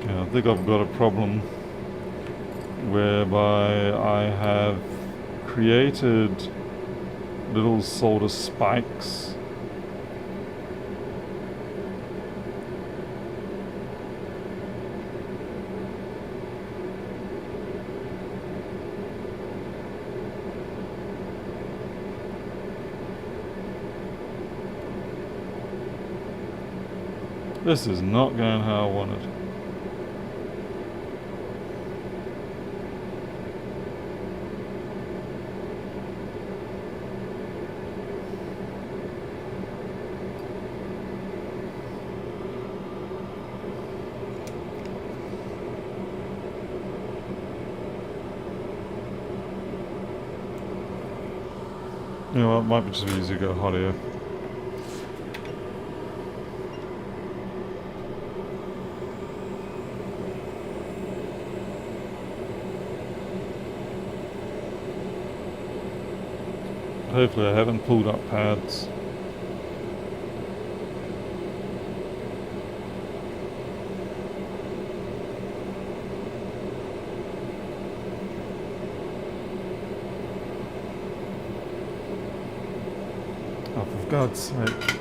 Okay, I think I've got a problem whereby I have created little solder spikes . This is not going how I wanted. You know what, it might be just easier to go hot air. Hopefully I haven't pulled up pads. Oh, for God's sake.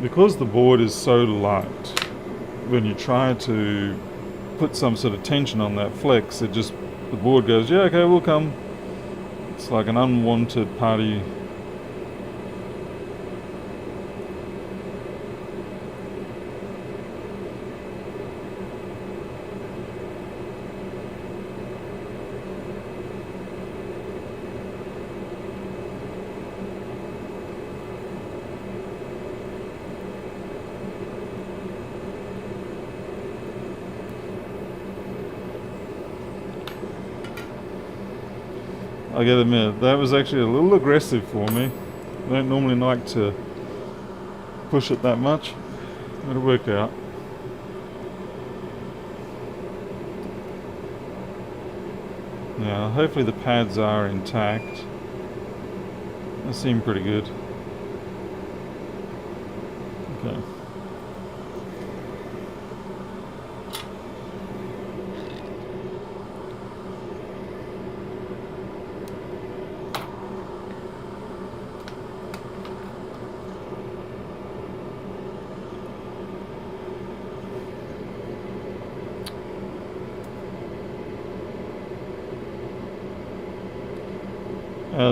Because the board is so light, when you try to put some sort of tension on that flex, the board goes, yeah, okay, we'll come. It's like an unwanted party. I gotta admit, that was actually a little aggressive for me. I don't normally like to push it that much. It'll work out. Now, hopefully the pads are intact. They seem pretty good. Okay.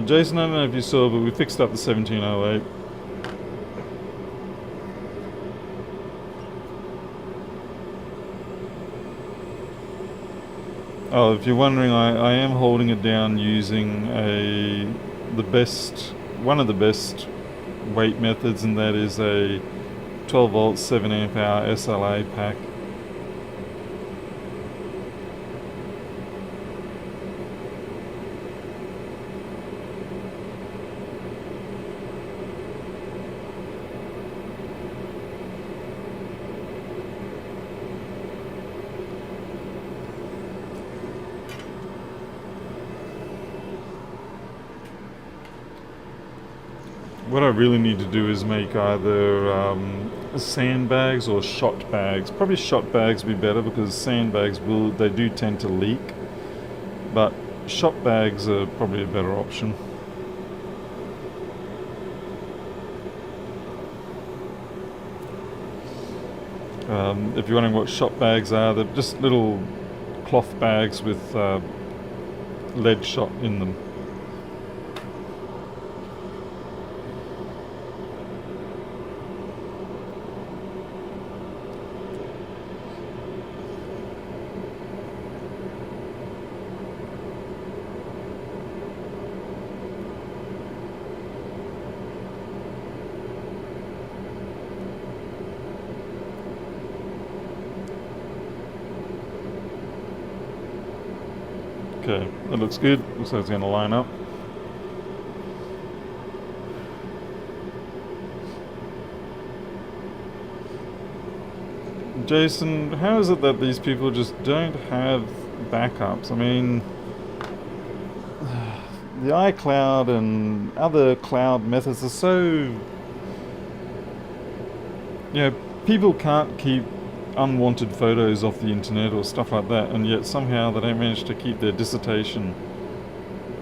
Jason, I don't know if you saw, but we fixed up the 1708. Oh, if you're wondering, I am holding it down using one of the best weight methods, and that is a 12 volt 7 amp hour SLA pack. What I really need to do is make either sandbags or shot bags. Probably shot bags would be better because sandbags they do tend to leak, but shot bags are probably a better option. If you're wondering what shot bags are, they're just little cloth bags with lead shot in them. Okay, that looks good. Looks like it's going to line up. Jason, how is it that these people just don't have backups? I mean, the iCloud and other cloud methods are so... people can't keep unwanted photos off the internet or stuff like that, and yet somehow they don't manage to keep their dissertation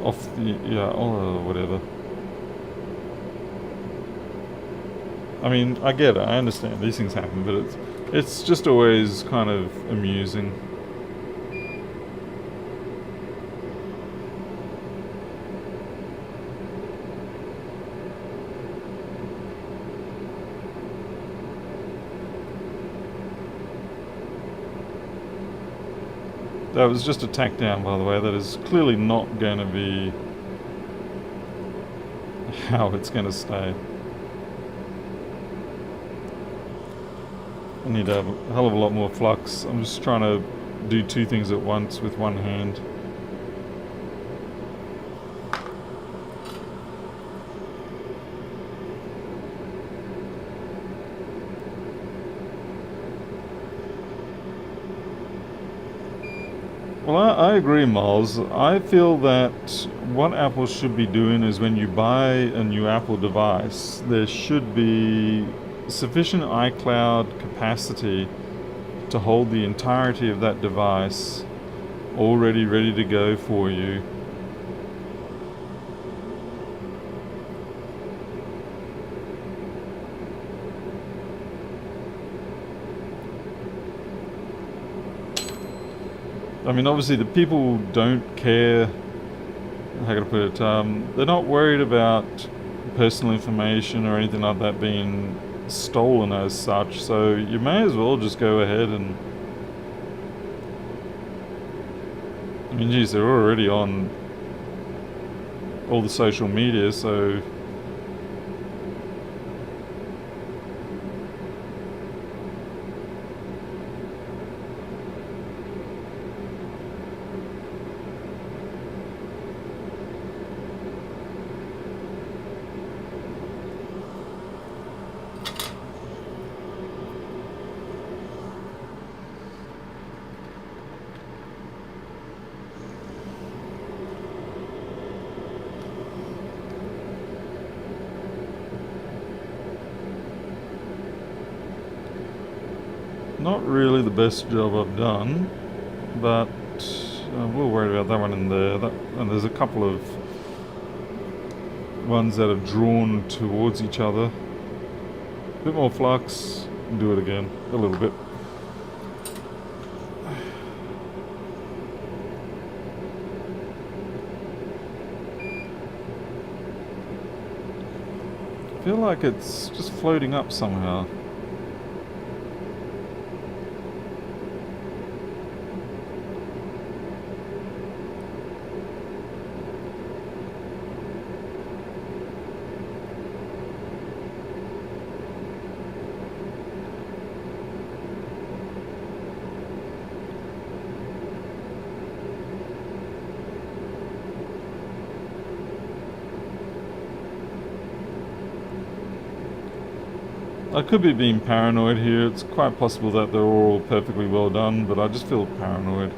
off the or whatever. I mean, I get it, I understand these things happen, but it's just always kind of amusing. That was just a tack down, by the way. That is clearly not going to be how it's going to stay. I need a hell of a lot more flux. I'm just trying to do two things at once with one hand. Well, I agree, Miles. I feel that what Apple should be doing is when you buy a new Apple device, there should be sufficient iCloud capacity to hold the entirety of that device already ready to go for you. I mean, obviously the people don't care, how can I put it, they're not worried about personal information or anything like that being stolen as such, so you may as well just go ahead and... I mean, geez, they're already on all the social media, so... not really the best job I've done, but we'll worry about that one in there. And there's a couple of ones that are drawn towards each other. A bit more flux, do it again, a little bit. I feel like it's just floating up somehow. I could be being paranoid here. It's quite possible that they're all perfectly well done, but I just feel paranoid.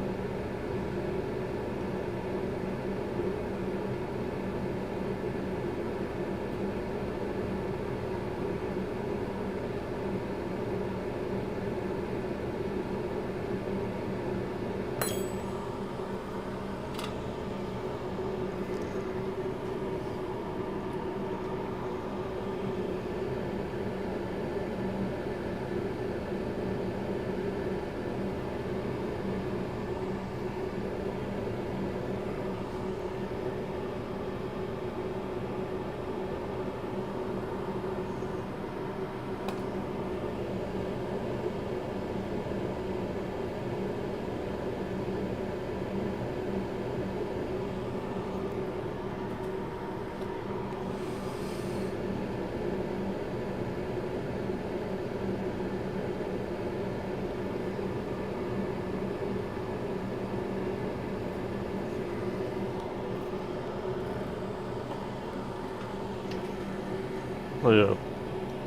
Oh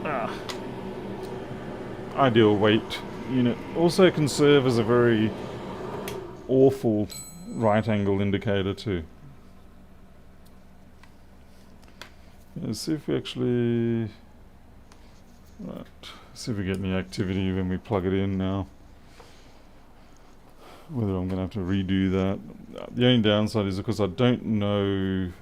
yeah. Ideal weight unit. Also can serve as a very awful right angle indicator too. Let's see if we actually... Right. See if we get any activity when we plug it in now. Whether I'm going to have to redo that. The only downside is because I don't know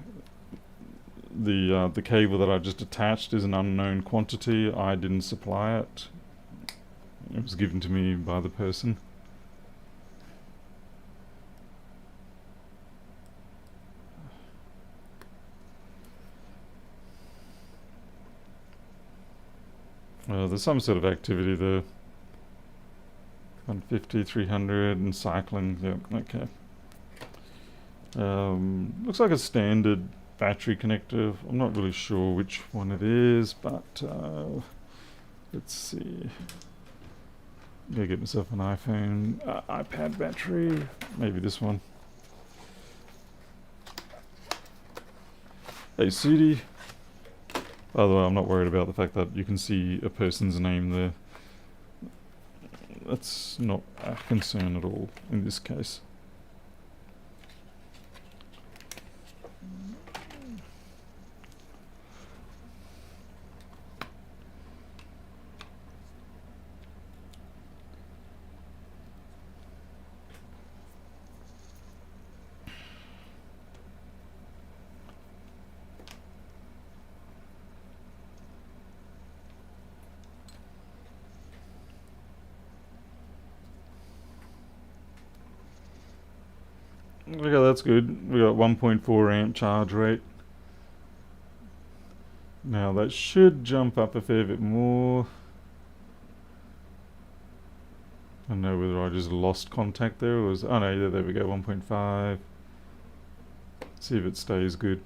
the cable that I just attached is an unknown quantity. I didn't supply it. It was given to me by the person. There's some sort of activity there. 150, 300 and cycling. Yeah, okay. Looks like a standard battery connector. I'm not really sure which one it is, but let's see. I'm gonna get myself an iPhone, iPad battery. Maybe this one. Hey, Sudi. By the way, I'm not worried about the fact that you can see a person's name there. That's not a concern at all in this case. Okay, that's good. We got 1.4 amp charge rate. Now that should jump up a fair bit more. I don't know whether I just lost contact there or was... Oh no, there we go, 1.5. See if it stays good.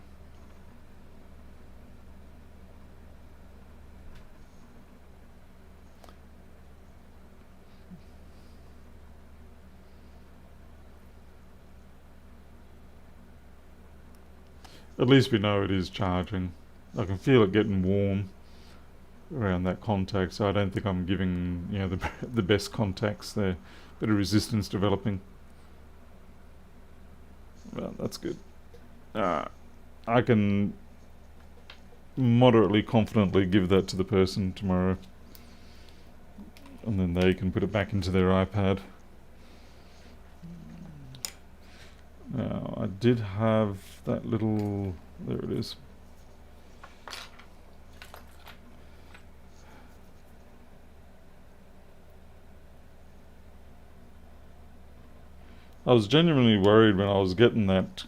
At least we know it is charging. I can feel it getting warm around that contact, so I don't think I'm giving, you know, the best contacts there. Bit of resistance developing. Well, that's good. I can moderately confidently give that to the person tomorrow. and then they can put it back into their iPad. Now, I did have that little... There it is. I was genuinely worried when I was getting that,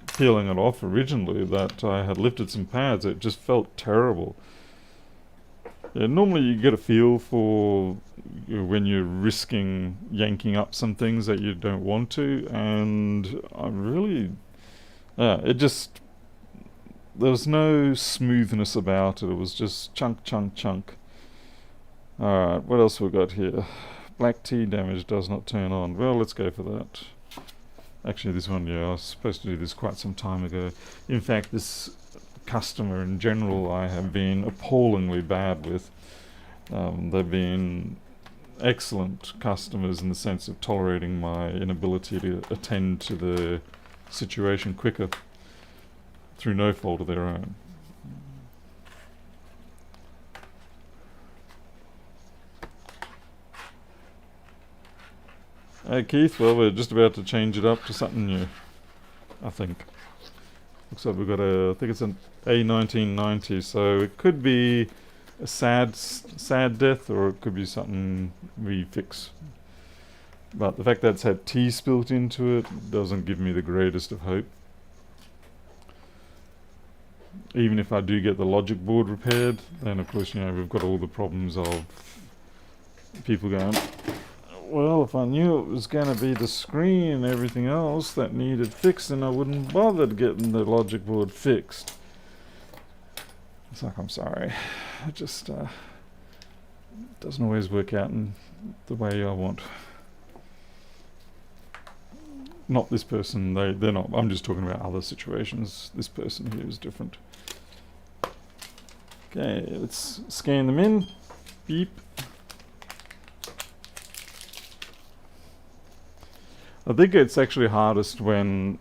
peeling it off originally, that I had lifted some pads. It just felt terrible. Yeah, normally you get a feel for when you're risking yanking up some things that you don't want to, and I really... it just... There was no smoothness about it. It was just chunk, chunk, chunk. Alright, what else we got here? Black tea damage does not turn on. Well, let's go for that. Actually, this one, yeah, I was supposed to do this quite some time ago. In fact, this customer in general I have been appallingly bad with. They've been excellent customers in the sense of tolerating my inability to attend to the situation quicker through no fault of their own. Hey Keith, well, we're just about to change it up to something new, I think. Looks like we've got I think it's an A1990, so it could be a sad death, or it could be something we fix. But the fact that it's had tea spilt into it doesn't give me the greatest of hope. Even if I do get the logic board repaired, then of course, we've got all the problems of people going, well, if I knew it was going to be the screen and everything else that needed fixed, then I wouldn't bother getting the logic board fixed. It's like, I'm sorry. It just doesn't always work out in the way I want. Not this person, they're not. I'm just talking about other situations. This person here is different. Okay, let's scan them in. Beep. I think it's actually hardest when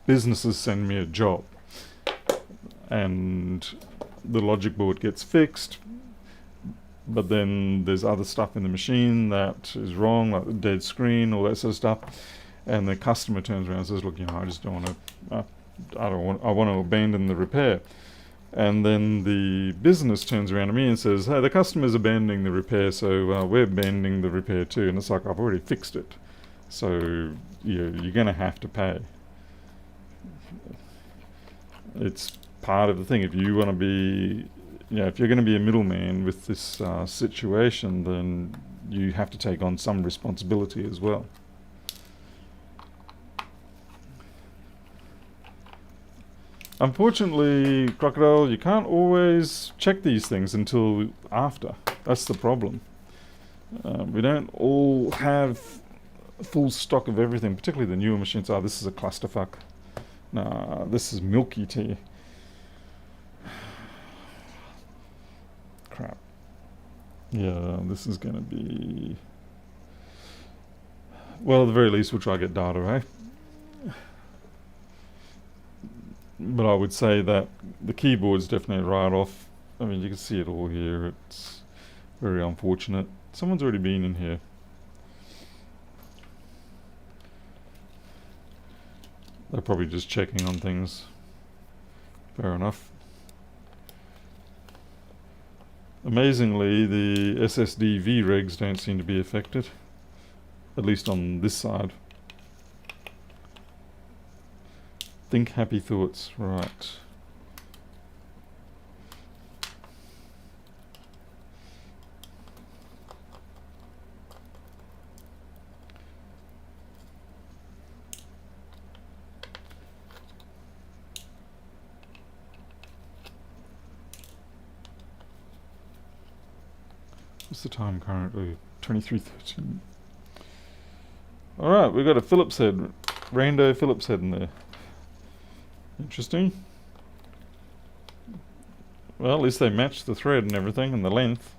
businesses send me a job and the logic board gets fixed, but then there's other stuff in the machine that is wrong, like the dead screen, all that sort of stuff, and the customer turns around and says, look, I just don't want to, I want to abandon the repair. And then the business turns around to me and says, hey, the customer's abandoning the repair, so we're abandoning the repair too. And it's like, I've already fixed it. So you're going to have to pay. It's part of the thing. If you want to be, if you're going to be a middleman with this situation, then you have to take on some responsibility as well. Unfortunately, Crocodile, you can't always check these things until after. That's the problem. We don't all have full stock of everything, particularly the newer machines. This is a clusterfuck. Nah, this is milky tea. Crap. Yeah, this is going to be... Well, at the very least, we'll try to get data, eh? But I would say that the keyboard's definitely right off. I mean, you can see it all here. It's very unfortunate. Someone's already been in here. They're probably just checking on things. Fair enough. Amazingly, the SSD VREGs don't seem to be affected. At least on this side. Think happy thoughts, right. What's the time currently? 23:13. Alright, we've got a Phillips head, Rando Phillips head in there. Interesting. Well, at least they matched the thread and everything and the length.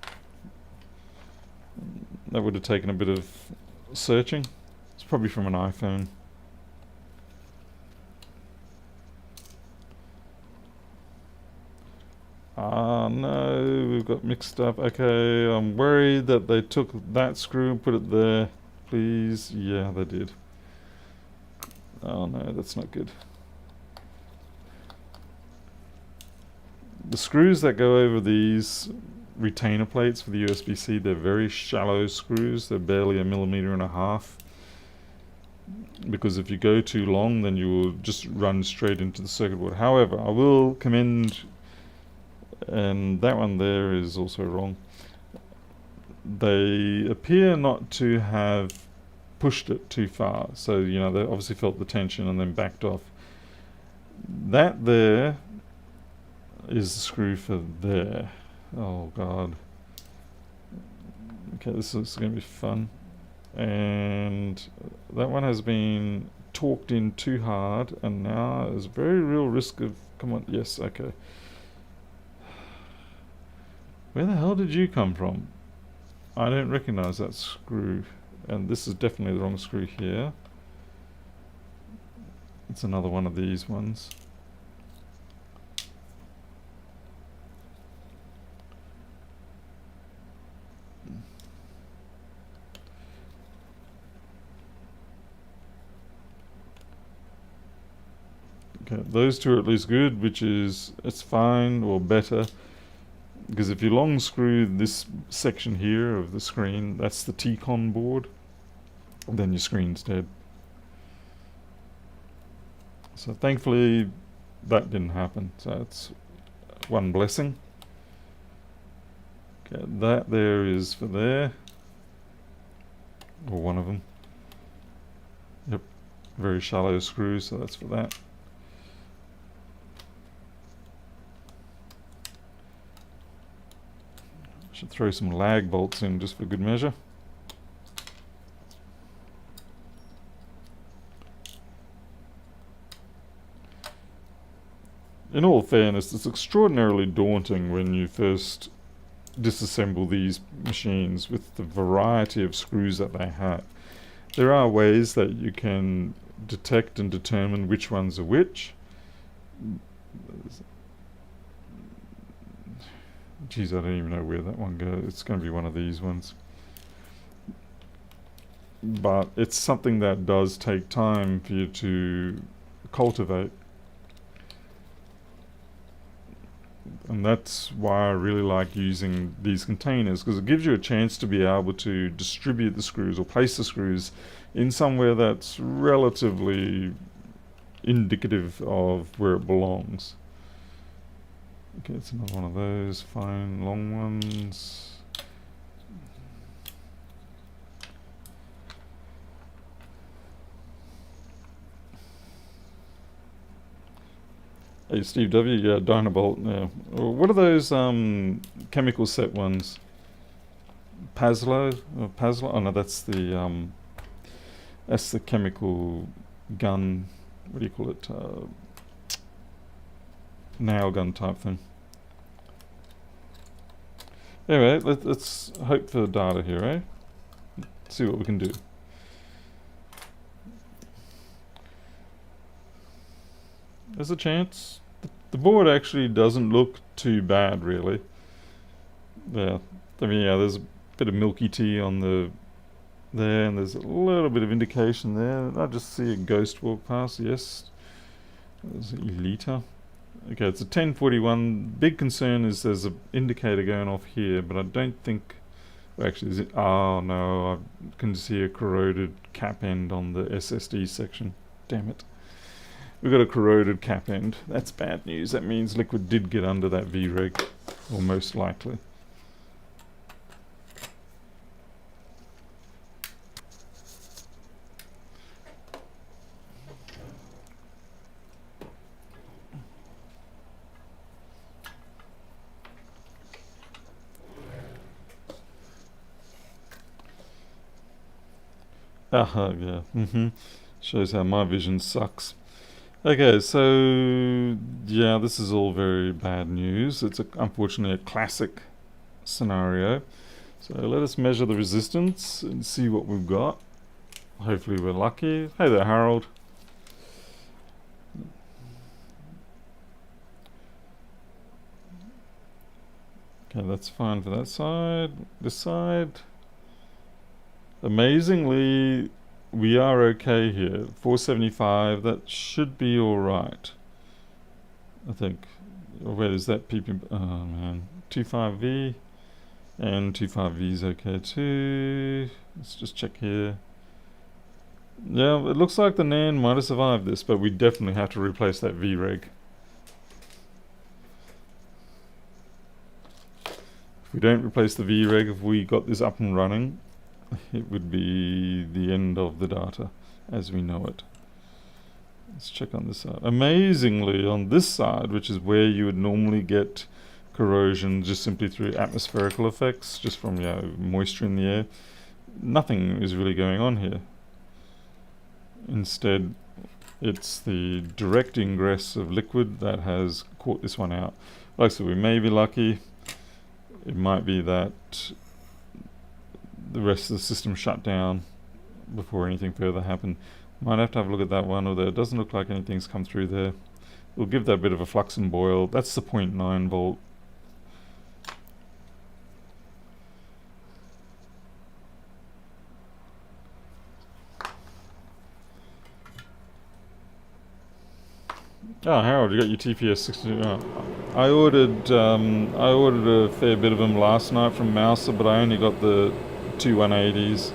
That would have taken a bit of searching. It's probably from an iPhone. Ah, no, we've got mixed up. Okay, I'm worried that they took that screw and put it there. Please. Yeah, they did. Oh no, that's not good. The screws that go over these retainer plates for the USB-C, they're very shallow screws. They're barely 1.5 mm. Because if you go too long, then you will just run straight into the circuit board. However, I will commend, and that one there is also wrong. They appear not to have pushed it too far. So, you know, they obviously felt the tension and then backed off. That there is the screw for there. Oh god. Okay, this is going to be fun. And that one has been torqued in too hard, and now there's a very real risk of... Come on, yes, okay. Where the hell did you come from? I don't recognize that screw. And this is definitely the wrong screw here. It's another one of these ones. Okay, those two are at least good, which is, it's fine or better. Because if you long screw this section here of the screen, that's the T-con board, then your screen's dead. So thankfully that didn't happen, so it's one blessing. Okay, that there is for there, or one of them. Yep, very shallow screws, so that's for that. Should throw some lag bolts in just for good measure. In all fairness, it's extraordinarily daunting when you first disassemble these machines with the variety of screws that they have. There are ways that you can detect and determine which ones are which. Geez, I don't even know where that one goes. It's going to be one of these ones. But it's something that does take time for you to cultivate. And that's why I really like using these containers, because it gives you a chance to be able to distribute the screws or place the screws in somewhere that's relatively indicative of where it belongs. Okay, it's another one of those fine long ones. Hey, Steve W. Yeah, Dynabolt. Yeah. What are those chemical set ones? Pazlo? Pazlo? Oh no, that's the chemical gun. What do you call it? Nail gun type thing. Anyway, let's hope for data here, eh? See what we can do. There's a chance. The board actually doesn't look too bad, really. Yeah, I mean, yeah, there's a bit of milky tea on the there, and there's a little bit of indication there. I just see a ghost walk past. Yes, there's Elita. Okay, it's a 1041. Big concern is there's an indicator going off here, but I don't think... Well, actually, is it? Oh no, I can see a corroded cap end on the SSD section. Damn it. We've got a corroded cap end. That's bad news. That means liquid did get under that V-rig, or most likely. Yeah. Shows how my vision sucks. Okay, so yeah, this is all very bad news. It's unfortunately a classic scenario. So let us measure the resistance and see what we've got. Hopefully we're lucky. Hey there, Harold. Okay, that's fine for that side. This side, amazingly, we are okay here. 475, that should be alright. I think. Where is that PP? Oh man. 25V. And 25V is okay too. Let's just check here. Yeah, it looks like the NAND might have survived this, but we definitely have to replace that VREG. If we don't replace the VREG, if we got this up and running, it would be the end of the data as we know it. Let's check on this side. Amazingly, on this side, which is where you would normally get corrosion just simply through atmospherical effects, just from moisture in the air, nothing is really going on here. Instead, it's the direct ingress of liquid that has caught this one out. Like I said, we may be lucky. It might be that the rest of the system shut down before anything further happened. Might have to have a look at that one, although it doesn't look like anything's come through there. We'll give that a bit of a flux and boil. That's the 0.9 volt. Oh, Harold, you got your TPS 60. I ordered a fair bit of them last night from Mouser, but I only got the two 180s.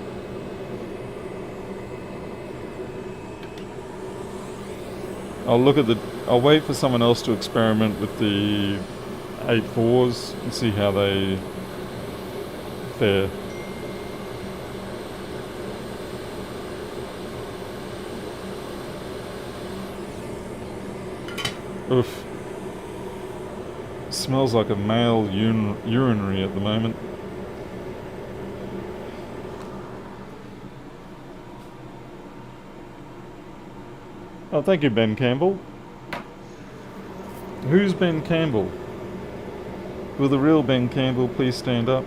I'll wait for someone else to experiment with the 8.4s and see how they fare. Oof. Smells like a male urinary at the moment. Oh, thank you, Ben Campbell. Who's Ben Campbell? Will the real Ben Campbell please stand up?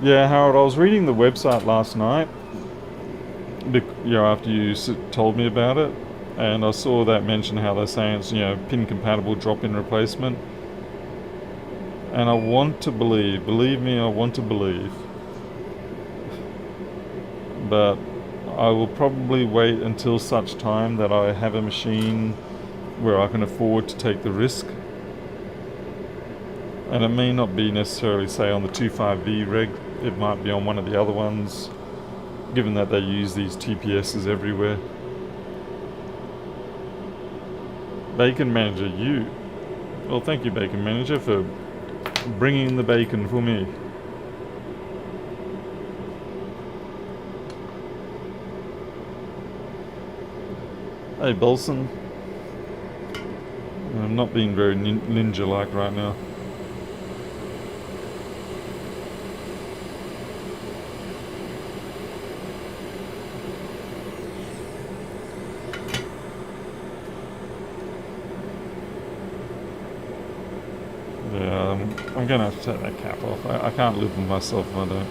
Yeah, Howard, I was reading the website last night, after you told me about it, and I saw that mention how they're saying it's, pin compatible drop-in replacement. And I want to believe me, I want to believe. But I will probably wait until such time that I have a machine where I can afford to take the risk. And it may not be necessarily, say, on the 25V reg, it might be on one of the other ones, given that they use these TPSs everywhere. Bacon Manager, you. Well, thank you, Bacon Manager, for bringing the bacon for me. Hey, Bolson. I'm not being very ninja-like right now. Yeah, I'm gonna have to take that cap off. I can't live with myself if I don't.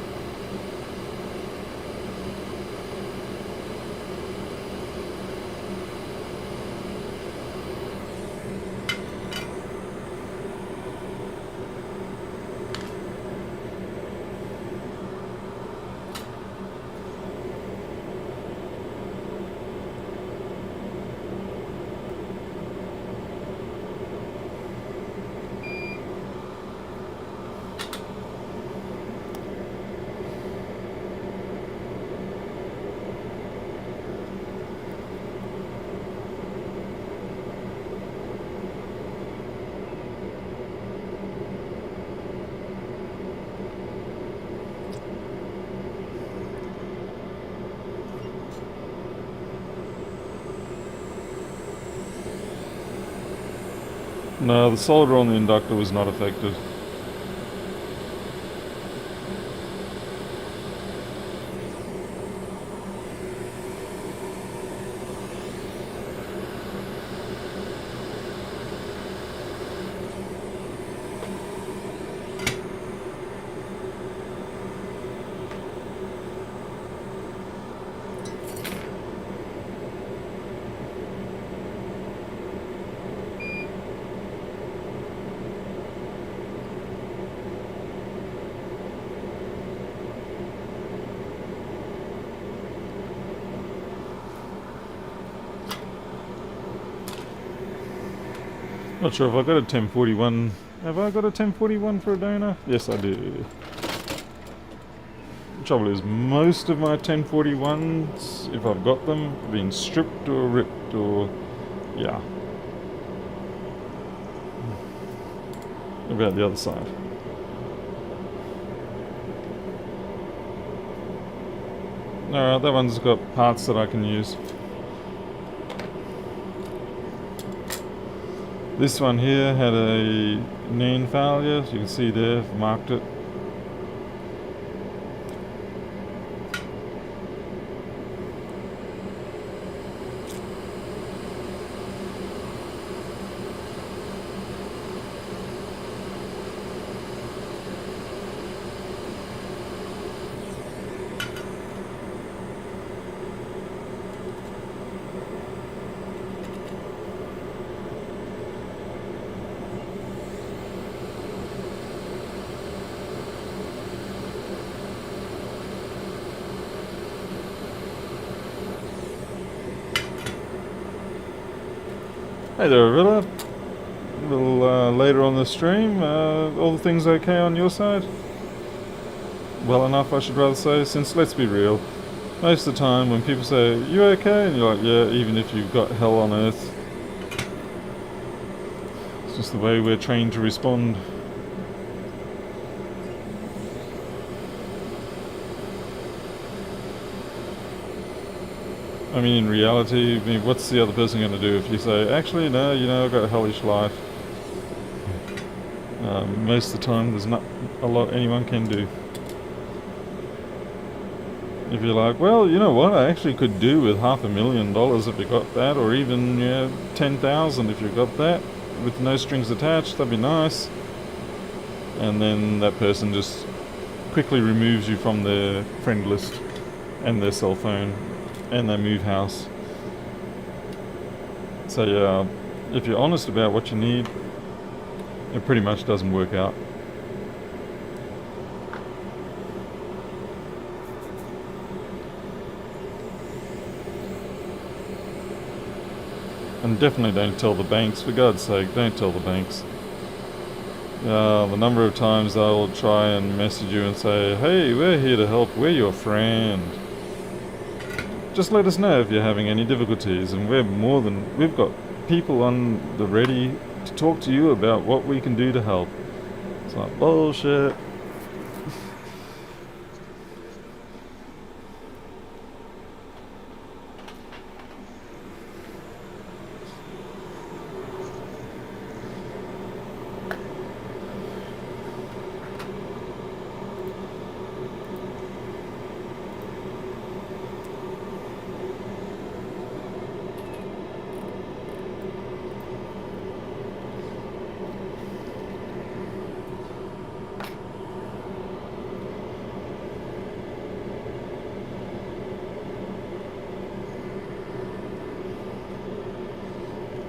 No, the solder on the inductor was not affected. Not sure if I got a 1041. Have I got a 1041 for a donor? Yes, I do. The trouble is, most of my 1041s, if I've got them, have been stripped or ripped or... yeah. About the other side. Alright, that one's got parts that I can use. This one here had a NAND failure, as you can see there, I've marked it. Hey there, Rilla. A little later on the stream. All the things okay on your side? Well enough, I should rather say, since let's be real, most of the time when people say, you okay? And you're like, yeah, even if you've got hell on earth. It's just the way we're trained to respond. I mean, in reality, what's the other person going to do if you say, actually, no, you know, I've got a hellish life? Most of the time, there's not a lot anyone can do. If you're like, well, you know what, I actually could do with $500,000 if you got that, or even, yeah, 10,000 if you got that, with no strings attached, that'd be nice. And then that person just quickly removes you from their friend list and their cell phone. And they move house. So yeah, if you're honest about what you need, it pretty much doesn't work out. And definitely don't tell the banks, for God's sake, don't tell the banks. The number of times they'll try and message you and say, hey, we're here to help, we're your friend. Just let us know if you're having any difficulties, and we've got people on the ready to talk to you about what we can do to help. It's like bullshit.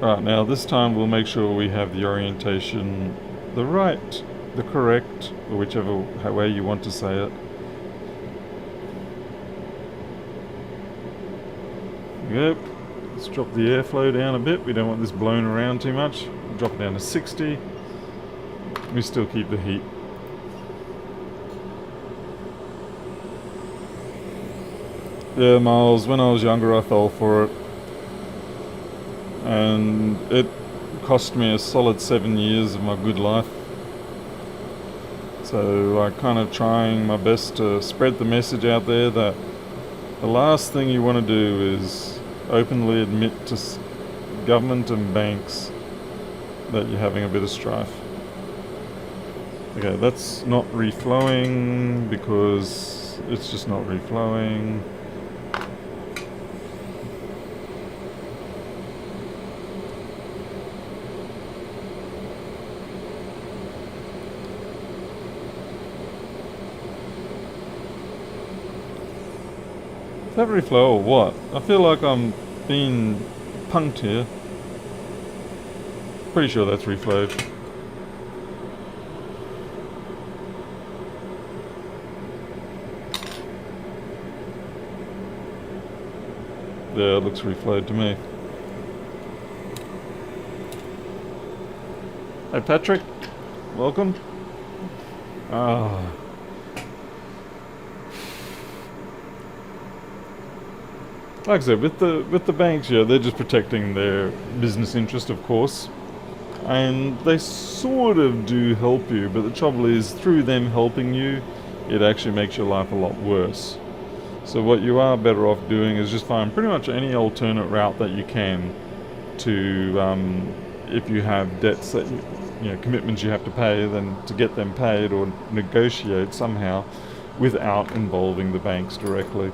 Right, now this time we'll make sure we have the orientation the correct, or whichever way you want to say it. Yep, let's drop the airflow down a bit. We don't want this blown around too much. Drop it down to 60. We still keep the heat. Yeah, Miles, when I was younger I fell for it. And it cost me a solid 7 years of my good life. So I'm kind of trying my best to spread the message out there that the last thing you want to do is openly admit to government and banks that you're having a bit of strife. Okay, that's not reflowing because it's just not reflowing. Is that reflow or what? I feel like I'm being punked here. Pretty sure that's reflowed. Yeah, it looks reflowed to me. Hey Patrick, welcome. Ah, like I said, with the banks, yeah, they're just protecting their business interest, of course, and they sort of do help you. But the trouble is, through them helping you, it actually makes your life a lot worse. So what you are better off doing is just find pretty much any alternate route that you can to, if you have debts that commitments you have to pay, then to get them paid or negotiate somehow without involving the banks directly,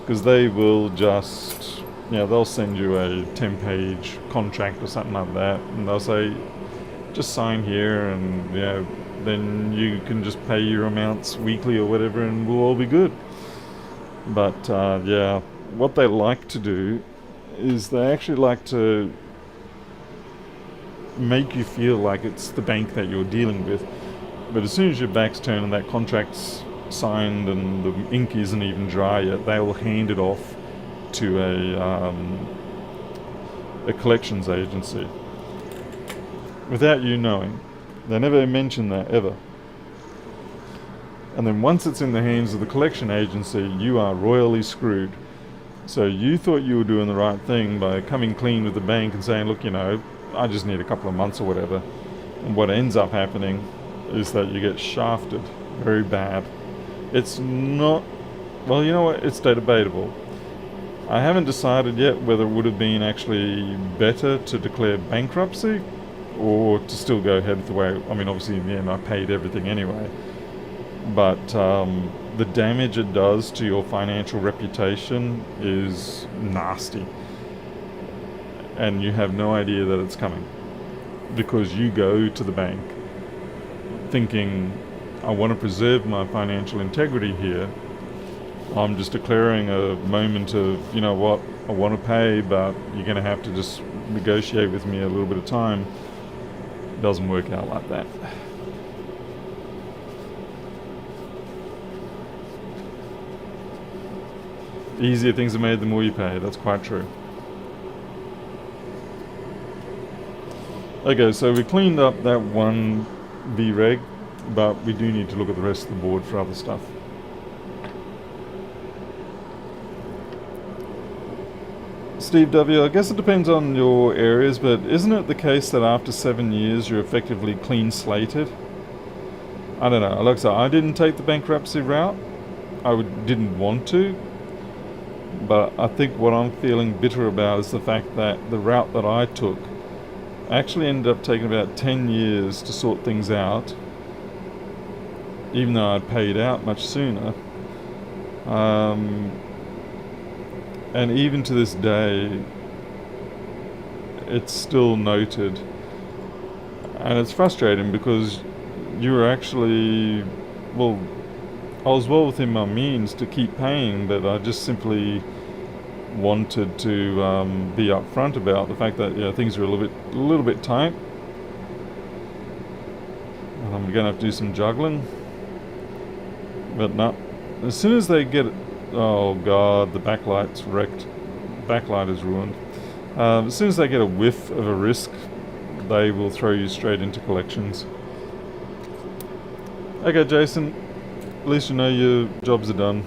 because they will just, they'll send you a 10-page contract or something like that, and they'll say, just sign here, and then you can just pay your amounts weekly or whatever, and we'll all be good. But what they like to do is they actually like to make you feel like it's the bank that you're dealing with. But as soon as your back's turned and that contract's signed and the ink isn't even dry yet, they will hand it off to a collections agency without you knowing. They never mention that ever. And then once it's in the hands of the collection agency, you are royally screwed. So you thought you were doing the right thing by coming clean with the bank and saying, look, I just need a couple of months or whatever. And what ends up happening is that you get shafted very bad. It's not, well, you know what, it's debatable. I haven't decided yet whether it would have been actually better to declare bankruptcy or to still go ahead with the way, obviously in the end I paid everything anyway. But the damage it does to your financial reputation is nasty. And you have no idea that it's coming, because you go to the bank thinking, I want to preserve my financial integrity here. I'm just declaring a moment of, what, I want to pay, but you're going to have to just negotiate with me a little bit of time. It doesn't work out like that. The easier things are made, the more you pay. That's quite true. Okay, so we cleaned up that one VREG, but we do need to look at the rest of the board for other stuff. Steve W., I guess it depends on your areas, but isn't it the case that after 7 years you're effectively clean slated? I don't know. Alexa, I didn't take the bankruptcy route. Didn't want to. But I think what I'm feeling bitter about is the fact that the route that I took actually ended up taking about 10 years to sort things out, even though I'd paid out much sooner. And even to this day, it's still noted. And it's frustrating because you were actually, I was well within my means to keep paying, but I just simply wanted to be upfront about the fact that things are a little bit tight. And I'm gonna have to do some juggling. But no, as soon as they get it, oh god, the backlight's wrecked. Backlight is ruined. As soon as they get a whiff of a risk, they will throw you straight into collections. Okay, Jason, at least you know your jobs are done.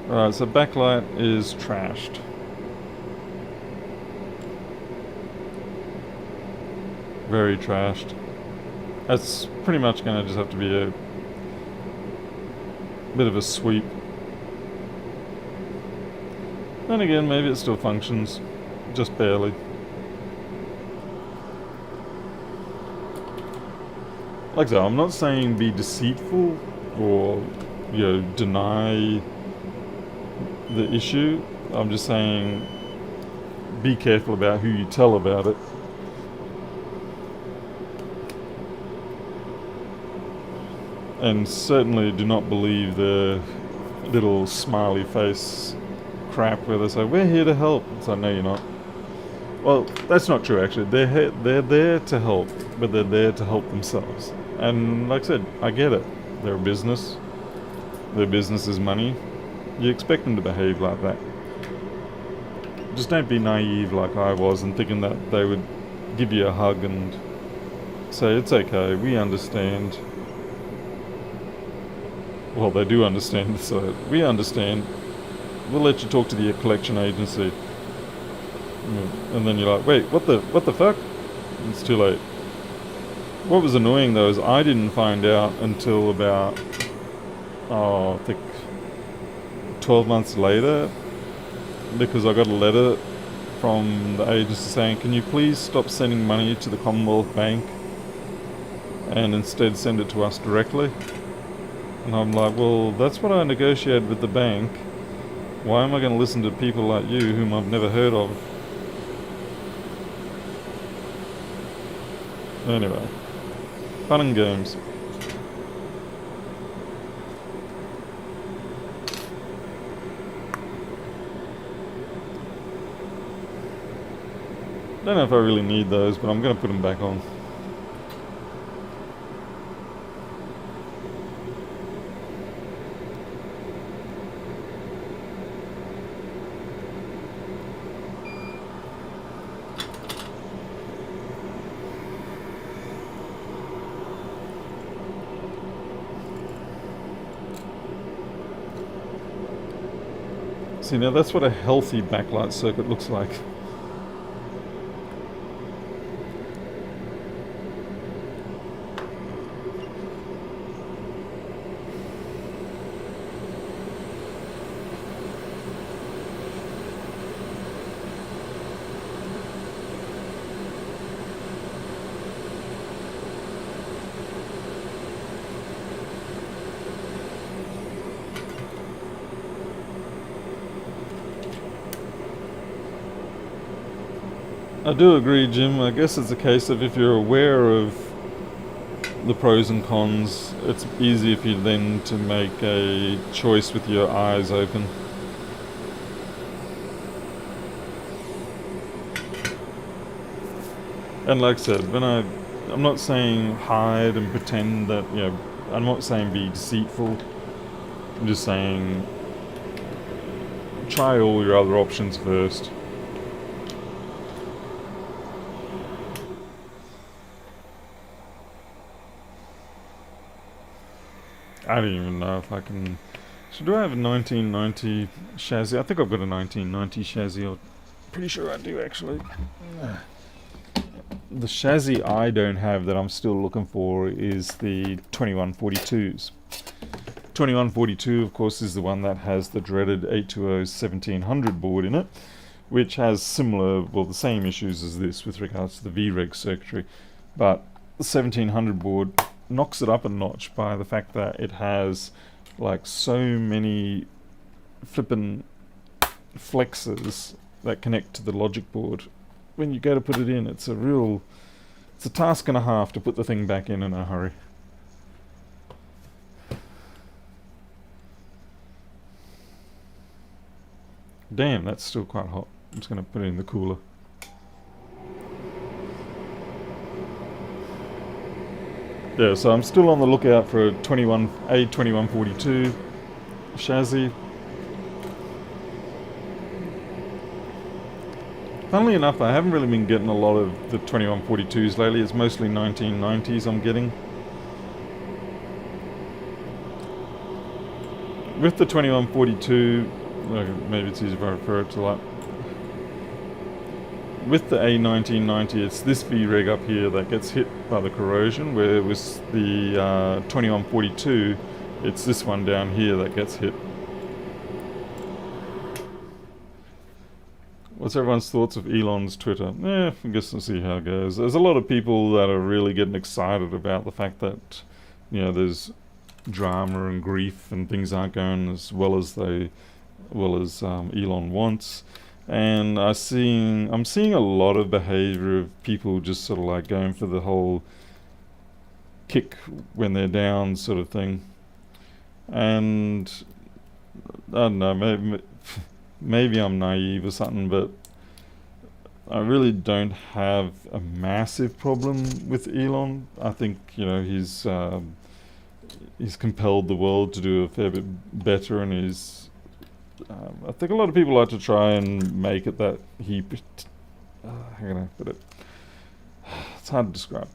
Alright, so backlight is trashed. Very trashed. That's pretty much going to just have to be a bit of a sweep. Then again, maybe it still functions, just barely. Like I said, I'm not saying be deceitful or deny the issue. I'm just saying be careful about who you tell about it. And certainly do not believe the little smiley face crap where they say, we're here to help. It's like, no, you're not. Well, that's not true, actually. They're there to help, but they're there to help themselves. And like I said, I get it. They're a business. their business is money, you expect them to behave like that. Just don't be naive like I was and thinking that they would give you a hug and say, it's okay, we understand. Well, they do understand, so we understand. We'll let you talk to the collection agency. And then you're like, wait, what the fuck? It's too late. What was annoying though is I didn't find out until about, I think 12 months later, because I got a letter from the agency saying, can you please stop sending money to the Commonwealth Bank and instead send it to us directly? And I'm like, well, that's what I negotiated with the bank. Why am I going to listen to people like you whom I've never heard of? Anyway, fun and games. Don't know if I really need those, but I'm going to put them back on. See, now that's what a healthy backlight circuit looks like. I do agree, Jim. I guess it's a case of if you're aware of the pros and cons, it's easy for you then to make a choice with your eyes open. And like I said, I'm not saying hide and pretend that, I'm not saying be deceitful. I'm just saying try all your other options first. I don't even know if I can. So do I have a 1990 chassis? I think I've got a 1990 chassis. I'm pretty sure I do actually. The chassis I don't have that I'm still looking for is the 2142s. 2142, of course, is the one that has the dreaded 820 1700 board in it, which has the same issues as this with regards to the VREG circuitry, but the 1700 board knocks it up a notch by the fact that it has like so many flippin' flexes that connect to the logic board. When you go to put it in, it's a task and a half to put the thing back in a hurry. Damn, that's still quite hot. I'm just going to put it in the cooler. Yeah, so I'm still on the lookout for a A2142 chassis. Funnily enough, I haven't really been getting a lot of the 2142s lately. It's mostly 1990s I'm getting. With the 2142, maybe it's easier if I refer it to that. With the A1990, it's this V-Reg up here that gets hit by the corrosion, where with the 2142, it's this one down here that gets hit. What's everyone's thoughts of Elon's Twitter? I guess we'll see how it goes. There's a lot of people that are really getting excited about the fact that, there's drama and grief and things aren't going as well as Elon wants. And I'm seeing a lot of behavior of people just sort of like going for the whole kick when they're down sort of thing. And I don't know, maybe I'm naive or something, but I really don't have a massive problem with Elon. I think, he's compelled the world to do a fair bit better, and he's. I think a lot of people like to try and make it that he. How can I put it? It's hard to describe.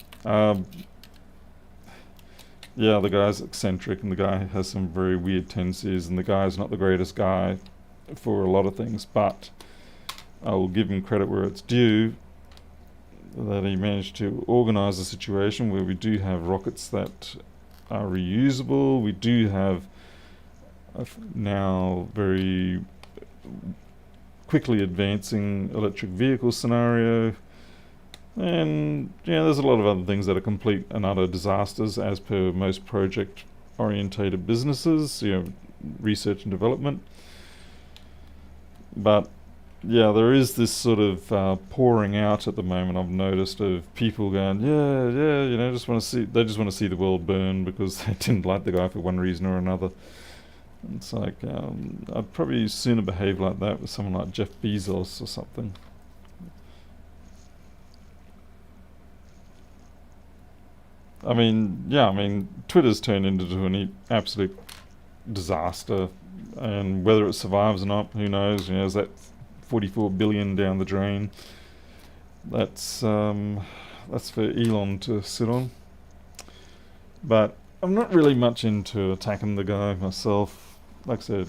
Yeah, the guy's eccentric, and the guy has some very weird tendencies, and the guy's not the greatest guy for a lot of things, but I will give him credit where it's due that he managed to organise a situation where we do have rockets that are reusable. We do have a now very quickly advancing electric vehicle scenario. And yeah, there's a lot of other things that are complete and utter disasters as per most project orientated businesses, research and development. But yeah, there is this sort of pouring out at the moment, I've noticed, of people going, they just want to see the world burn because they didn't like the guy for one reason or another. It's like, I'd probably sooner behave like that with someone like Jeff Bezos or something. I mean, Twitter's turned into an absolute disaster, and whether it survives or not, who knows? Is that 44 billion down the drain? That's for Elon to sit on. But I'm not really much into attacking the guy myself. Like I said,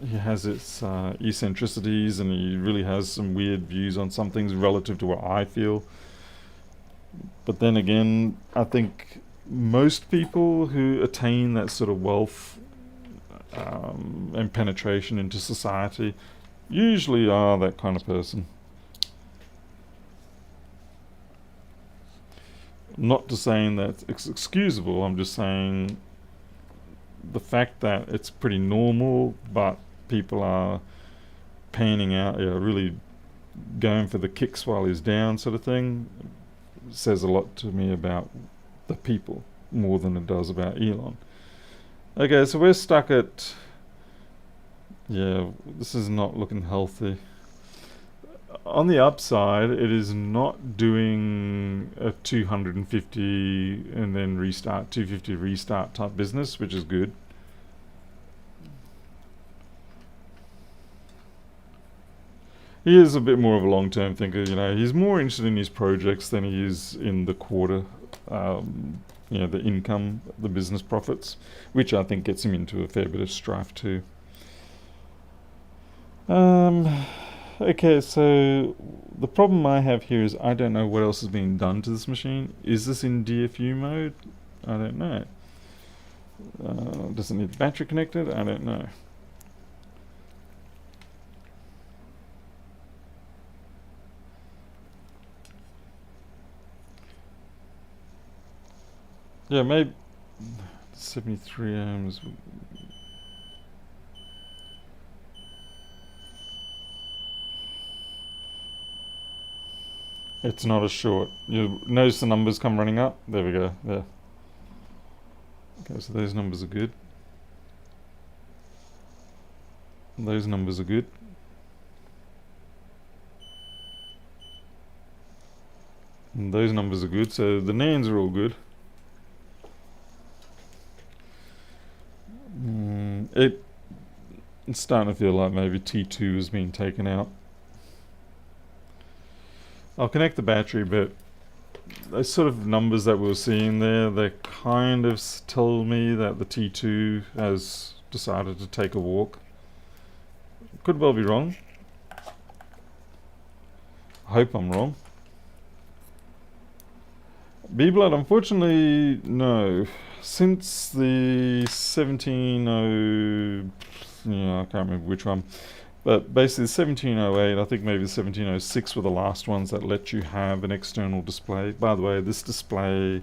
he has its eccentricities, and he really has some weird views on some things relative to what I feel. But then again, I think most people who attain that sort of wealth and penetration into society usually are that kind of person. Not to saying that it's excusable, I'm just saying the fact that it's pretty normal, but people are panning out, really going for the kicks while he's down sort of thing, says a lot to me about the people more than it does about Elon. Okay, so we're stuck at... Yeah, this is not looking healthy. On the upside, it is not doing a 250 and then restart, 250 restart type business, which is good. He is a bit more of a long-term thinker, He's more interested in his projects than he is in the quarter, the income, the business profits, which I think gets him into a fair bit of strife too. Okay, so the problem I have here is I don't know what else is being done to this machine. Is this in DFU mode? I don't know. Does it need the battery connected? I don't know. Yeah, maybe 73 ohms. It's not as short. You notice the numbers come running up? There we go. There. Okay, so those numbers are good. Those numbers are good. And those numbers are good. So the nans are all good. It's starting to feel like maybe T2 has been taken out. I'll connect the battery, but those sort of numbers that we were seeing there, they kind of tell me that the T2 has decided to take a walk. Could well be wrong. I hope I'm wrong. B-Blood, unfortunately, no. Since the 17.0... I can't remember which one. But basically 1708, I think maybe 1706 were the last ones that let you have an external display. By the way, this display,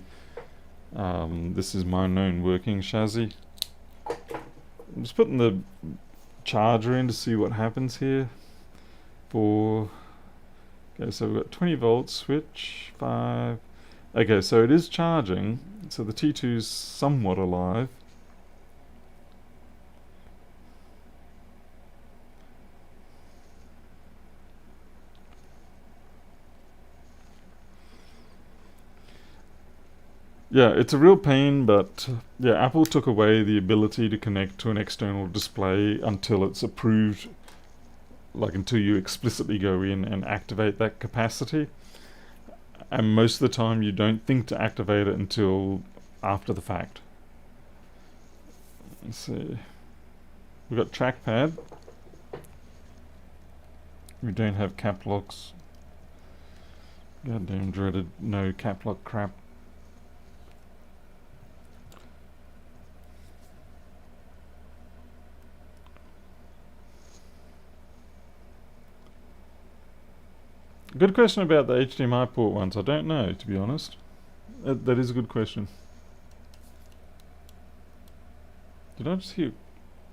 this is my known working chassis. I'm just putting the charger in to see what happens here. Okay, so we've got 20 volts switch, 5. Okay, so it is charging. So the T2 is somewhat alive. Yeah, it's a real pain, but yeah, Apple took away the ability to connect to an external display until it's approved, like until you explicitly go in and activate that capacity. And most of the time, you don't think to activate it until after the fact. Let's see. We've got trackpad. We don't have cap locks. Goddamn dreaded no cap lock crap. Good question about the HDMI port ones. I don't know, to be honest. That is a good question. Did I just hear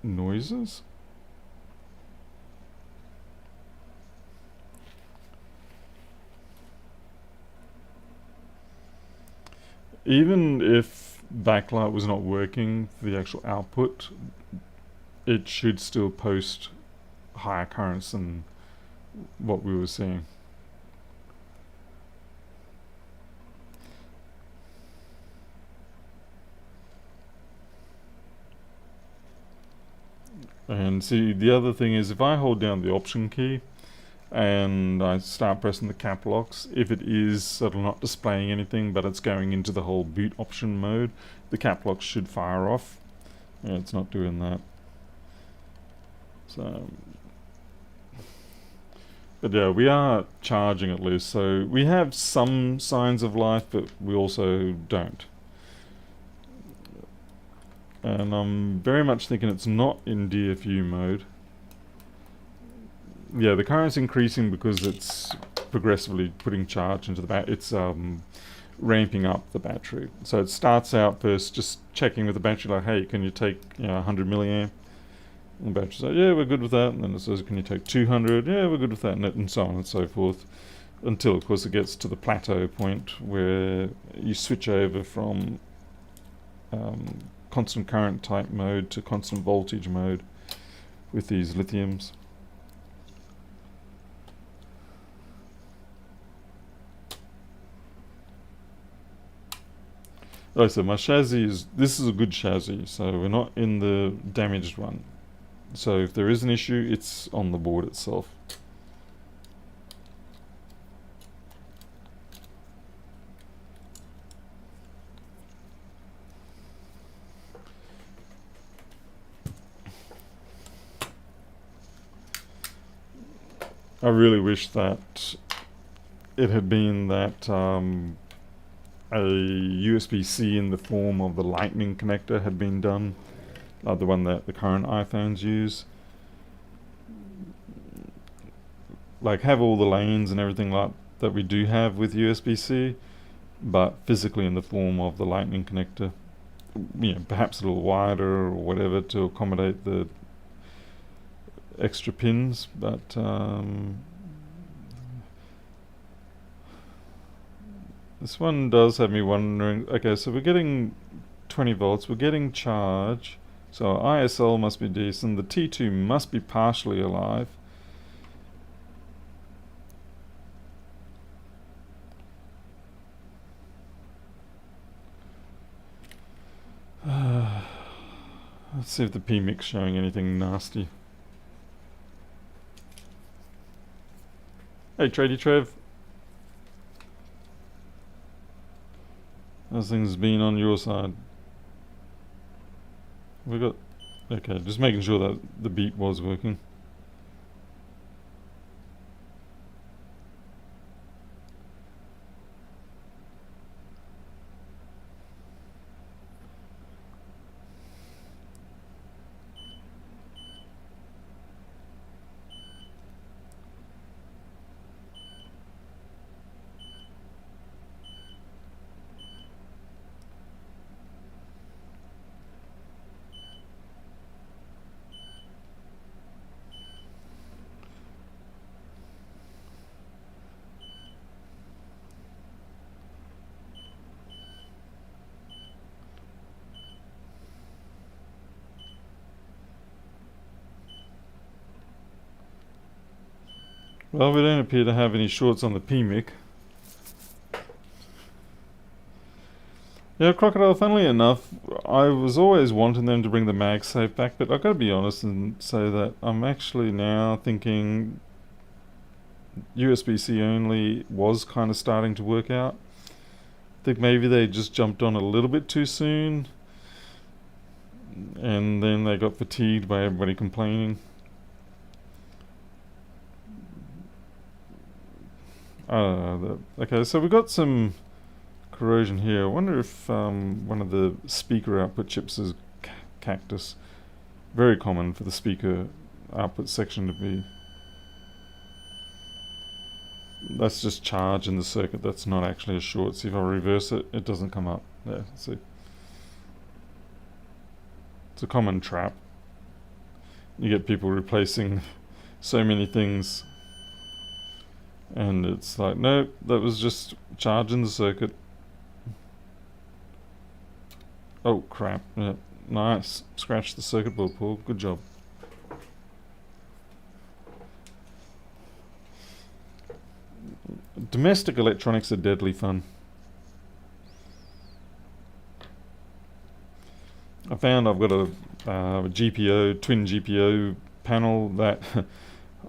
noises? Even if backlight was not working for the actual output, it should still post higher currents than what we were seeing. And see, the other thing is if I hold down the option key and I start pressing the cap locks, if it is sort of not displaying anything but it's going into the whole boot option mode, the cap locks should fire off. Yeah, it's not doing that. So, but yeah, we are charging at least, so we have some signs of life, but we also don't. And I'm very much thinking it's not in DFU mode. Yeah, the current's increasing because it's progressively putting charge into the battery. It's ramping up the battery. So it starts out first just checking with the battery, like, hey, can you take 100 milliamp? And the battery's like, yeah, we're good with that. And then it says, can you take 200? Yeah, we're good with that, and so on and so forth. Until, of course, it gets to the plateau point where you switch over from constant current type mode to constant voltage mode with these lithiums. Like I said, my chassis this is a good chassis, so we're not in the damaged one. So if there is an issue, it's on the board itself. I really wish that it had been that a USB-C in the form of the lightning connector had been done, like the one that the current iPhones use. Like have all the lanes and everything like that we do have with USB-C, but physically in the form of the lightning connector. Perhaps a little wider or whatever to accommodate the extra pins, but this one does have me wondering. Okay, so we're getting 20 volts, we're getting charge, so our ISL must be decent, the T2 must be partially alive. Let's see if the PMIC's showing anything nasty. Hey, Tradie Trev. How's things been on your side? We got... Okay, just making sure that the beep was working. Well, we don't appear to have any shorts on the PMIC. Yeah, Crocodile, funnily enough, I was always wanting them to bring the MagSafe back, but I've got to be honest and say that I'm actually now thinking USB-C only was kind of starting to work out. I think maybe they just jumped on a little bit too soon, and then they got fatigued by everybody complaining. I don't know. Okay, so we got some corrosion here. I wonder if one of the speaker output chips is cactus. Very common for the speaker output section to be. That's just charge in the circuit. That's not actually a short. See if I reverse it, it doesn't come up. There, see. It's a common trap. You get people replacing so many things, and it's like, nope, that was just charge in the circuit. Oh crap! Yeah, nice. Scratch the circuit board, Paul. Good job. Domestic electronics are deadly fun. I found I've got a GPO, twin GPO panel that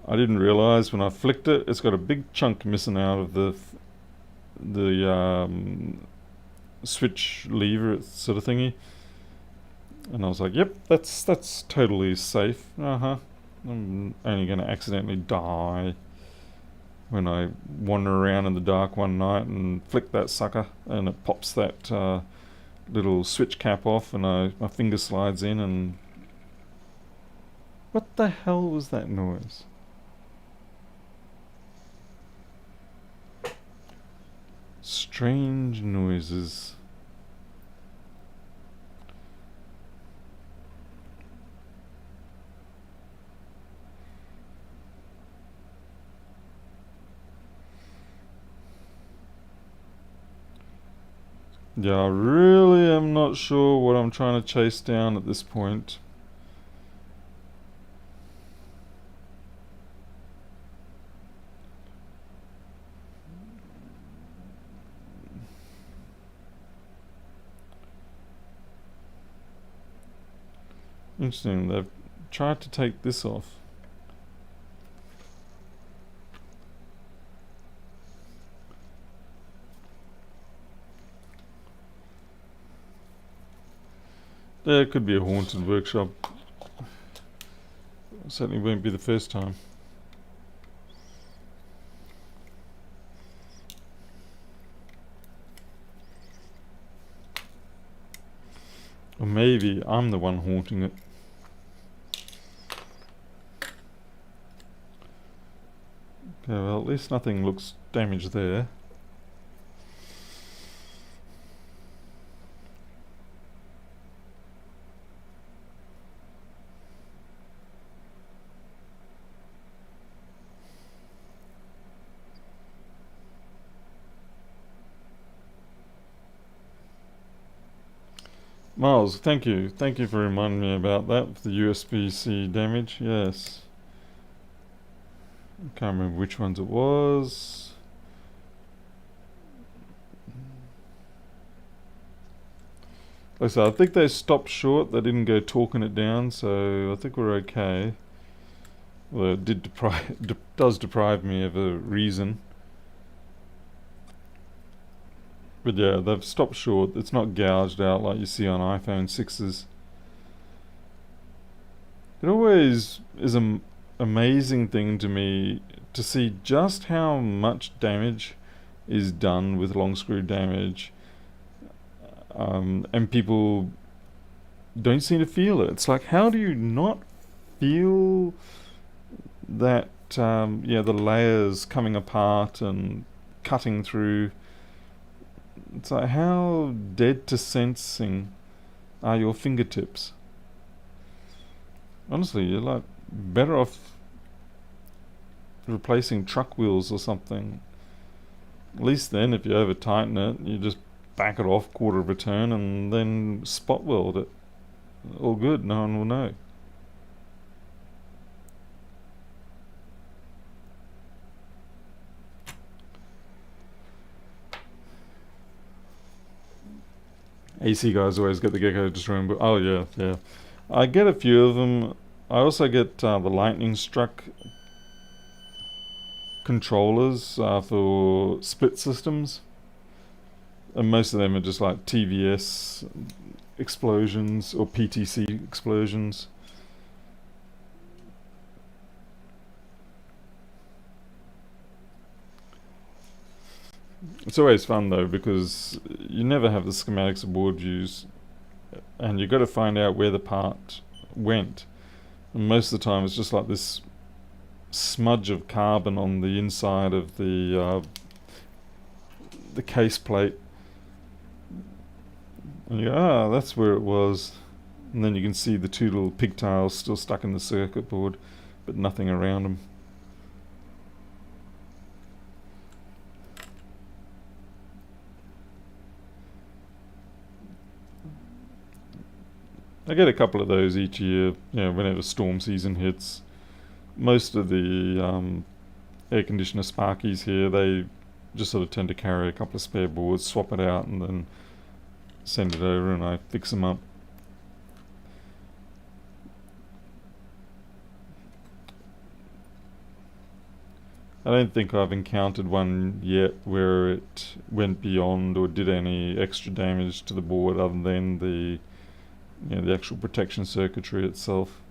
I didn't realise when I flicked it. It's got a big chunk missing out of the switch lever sort of thingy, and I was like, "Yep, that's totally safe." I'm only going to accidentally die when I wander around in the dark one night and flick that sucker, and it pops that little switch cap off, and my finger slides in, and what the hell was that noise? Strange noises. Yeah, I really am not sure what I'm trying to chase down at this point. Interesting, they've tried to take this off. There could be a haunted workshop. Certainly won't be the first time. Or maybe I'm the one haunting it. Okay, well, at least nothing looks damaged there. Miles, thank you. Thank you for reminding me about that, the USB-C damage. Yes. I can't remember which ones it was. Like I said, I think they stopped short. They didn't go talking it down, so I think we're okay. Well, it does deprive me of a reason. But yeah, they've stopped short. It's not gouged out like you see on iPhone 6s. It always is an amazing thing to me to see just how much damage is done with long screw damage, and people don't seem to feel it. It's like, how do you not feel that? The layers coming apart and cutting through. It's like, how dead to sensing are your fingertips? Honestly, you're like better off replacing truck wheels or something. At least then, if you over tighten it, you just back it off quarter of a turn and then spot weld it. All good, no one will know. AC guys always get the Gecko destroying board. Oh yeah, yeah. I get a few of them. I also get the lightning struck controllers for split systems, and most of them are just like TVS explosions or PTC explosions. It's always fun though because you never have the schematics of board views, and you've got to find out where the part went. And most of the time, it's just like this smudge of carbon on the inside of the case plate, and you go, ah, that's where it was. And then you can see the two little pigtails still stuck in the circuit board, but nothing around them. I get a couple of those each year, whenever storm season hits. Most of the air conditioner sparkies here, they just sort of tend to carry a couple of spare boards, swap it out, and then send it over, and I fix them up. I don't think I've encountered one yet where it went beyond or did any extra damage to the board other than the actual protection circuitry itself.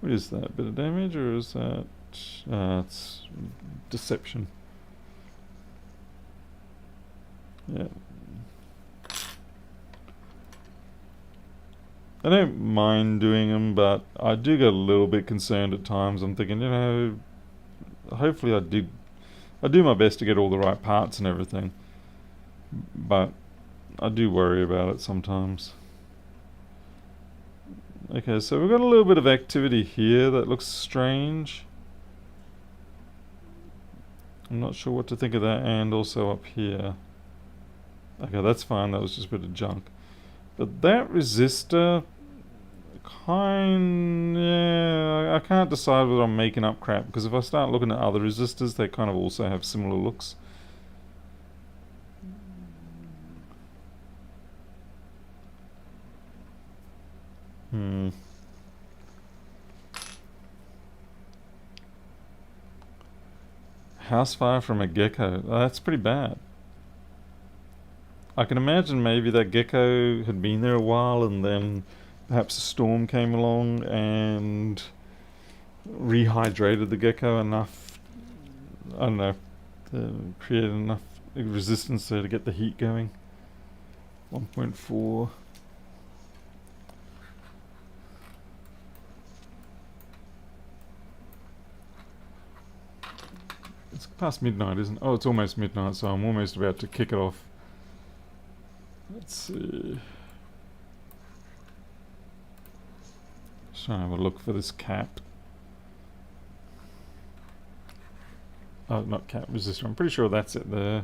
What is that? Bit of damage, or is that? It's deception. Yeah. I don't mind doing them, but I do get a little bit concerned at times. I'm thinking, hopefully I do my best to get all the right parts and everything, but I do worry about it sometimes. Okay, so we've got a little bit of activity here that looks strange. I'm not sure what to think of that, and also up here. Okay, that's fine, that was just a bit of junk. But that resistor, I can't decide whether I'm making up crap, because if I start looking at other resistors, they kind of also have similar looks. House fire from a gecko. Oh, that's pretty bad. I can imagine maybe that gecko had been there a while, and then perhaps a storm came along and rehydrated the gecko enough, I don't know, to create enough resistance there to get the heat going. 1.4. It's past midnight, isn't it? Oh, it's almost midnight, so I'm almost about to kick it off. Let's see. Just trying to have a look for this cap. Oh, not cap, resistor. I'm pretty sure that's it there.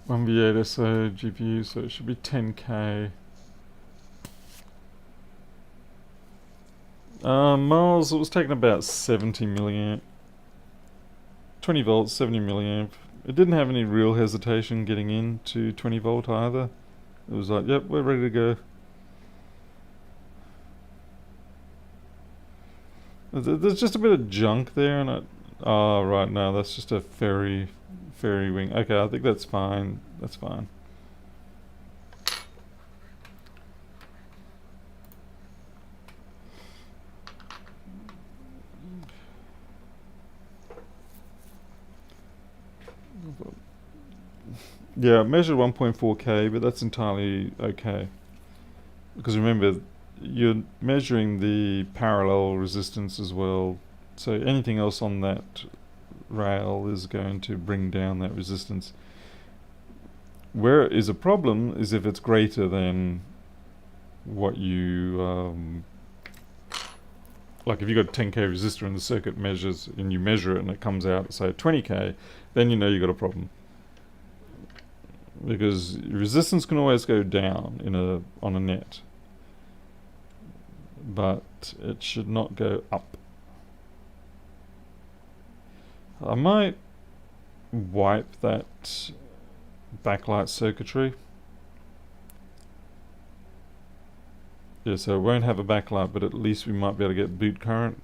One V8 SO GPU, so it should be 10K. Miles, it was taking about 70 milliamp. 20 volts, 70 milliamp. It didn't have any real hesitation getting into 20 volt either. It was like, yep, we're ready to go. There's just a bit of junk there, and oh right, no, that's just a fairy wing. Okay, I think that's fine. That's fine. Yeah, measured 1.4K, but that's entirely okay. Because remember, you're measuring the parallel resistance as well. So anything else on that rail is going to bring down that resistance. Where it is a problem is if it's greater than what you... like if you've got a 10K resistor and the circuit measures, and you measure it and it comes out at say 20K, then you know you've got a problem. Because resistance can always go down on a net, but it should not go up. I might wipe that backlight circuitry. Yeah, so it won't have a backlight, but at least we might be able to get boot current.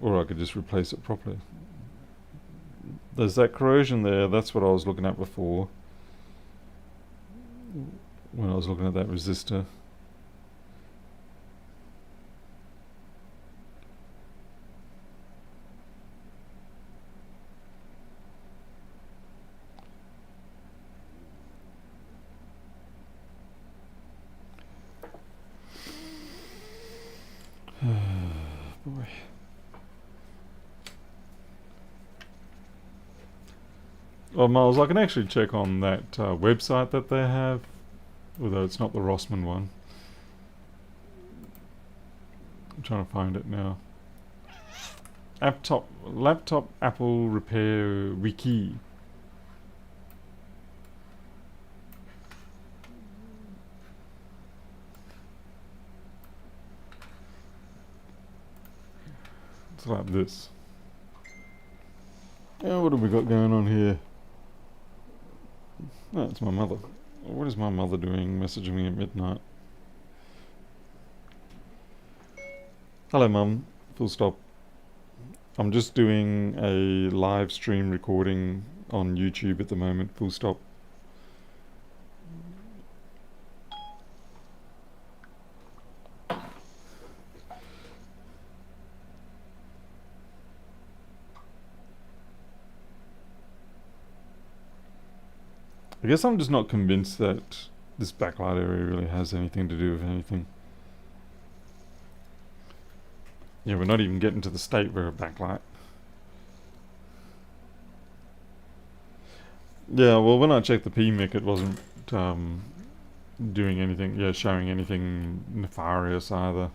Or I could just replace it properly. There's that corrosion there, that's what I was looking at before when I was looking at that resistor. Boy. Well, Miles, I can actually check on that website that they have, although it's not the Rossmann one. I'm trying to find it now. Laptop Apple Repair Wiki. It's like this. Yeah, what have we got going on here? Oh, it's my mother. What is my mother doing messaging me at midnight? Hello, Mum. Full stop. I'm just doing a live stream recording on YouTube at the moment. Full stop. I guess I'm just not convinced that this backlight area really has anything to do with anything. Yeah, we're not even getting to the state where a backlight. Yeah, well, when I checked the PMIC, it wasn't doing anything, showing anything nefarious either.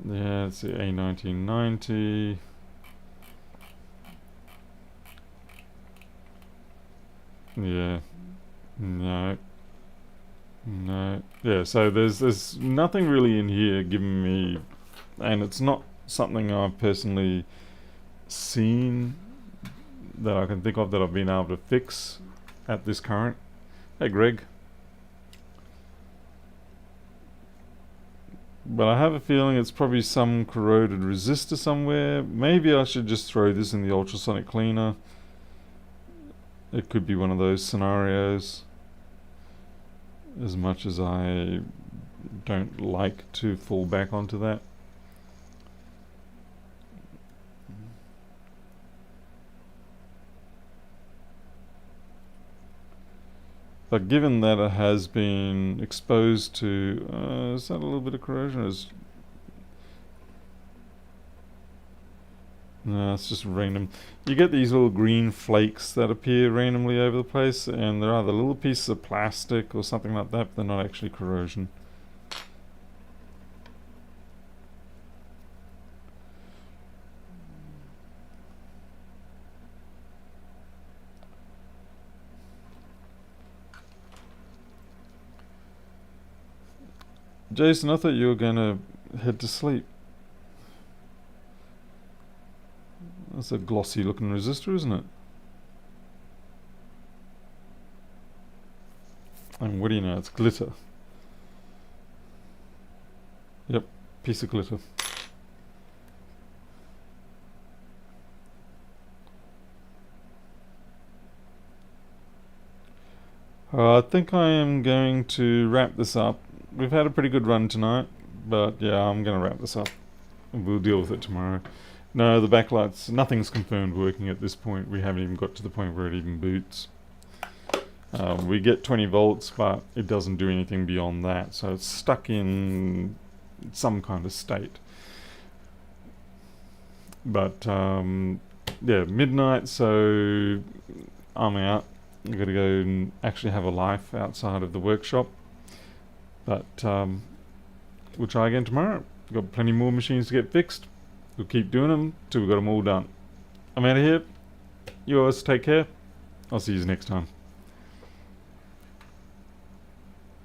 Yeah, it's the A1990. Yeah. No. Yeah, so there's nothing really in here giving me, and it's not something I've personally seen that I can think of that I've been able to fix at this current. Hey, Greg. But I have a feeling it's probably some corroded resistor somewhere. Maybe I should just throw this in the ultrasonic cleaner. It could be one of those scenarios. As much as I don't like to fall back onto that. But given that it has been exposed to, is that a little bit of corrosion? No, it's just random. You get these little green flakes that appear randomly over the place, and they're either little pieces of plastic or something like that, but they're not actually corrosion. Jason, I thought you were going to head to sleep. That's a glossy looking resistor, isn't it? And what do you know, it's glitter. Yep, piece of glitter. I think I am going to wrap this up. We've had a pretty good run tonight, but yeah, I'm going to wrap this up. We'll deal with it tomorrow. No, the backlights, nothing's confirmed working at this point. We haven't even got to the point where it even boots. We get 20 volts, but it doesn't do anything beyond that, so it's stuck in some kind of state. But yeah, midnight, so I'm out. I've got to go and actually have a life outside of the workshop. But we'll try again tomorrow. We've got plenty more machines to get fixed. We'll keep doing them till we've got them all done. I'm out of here. You always take care. I'll see you next time.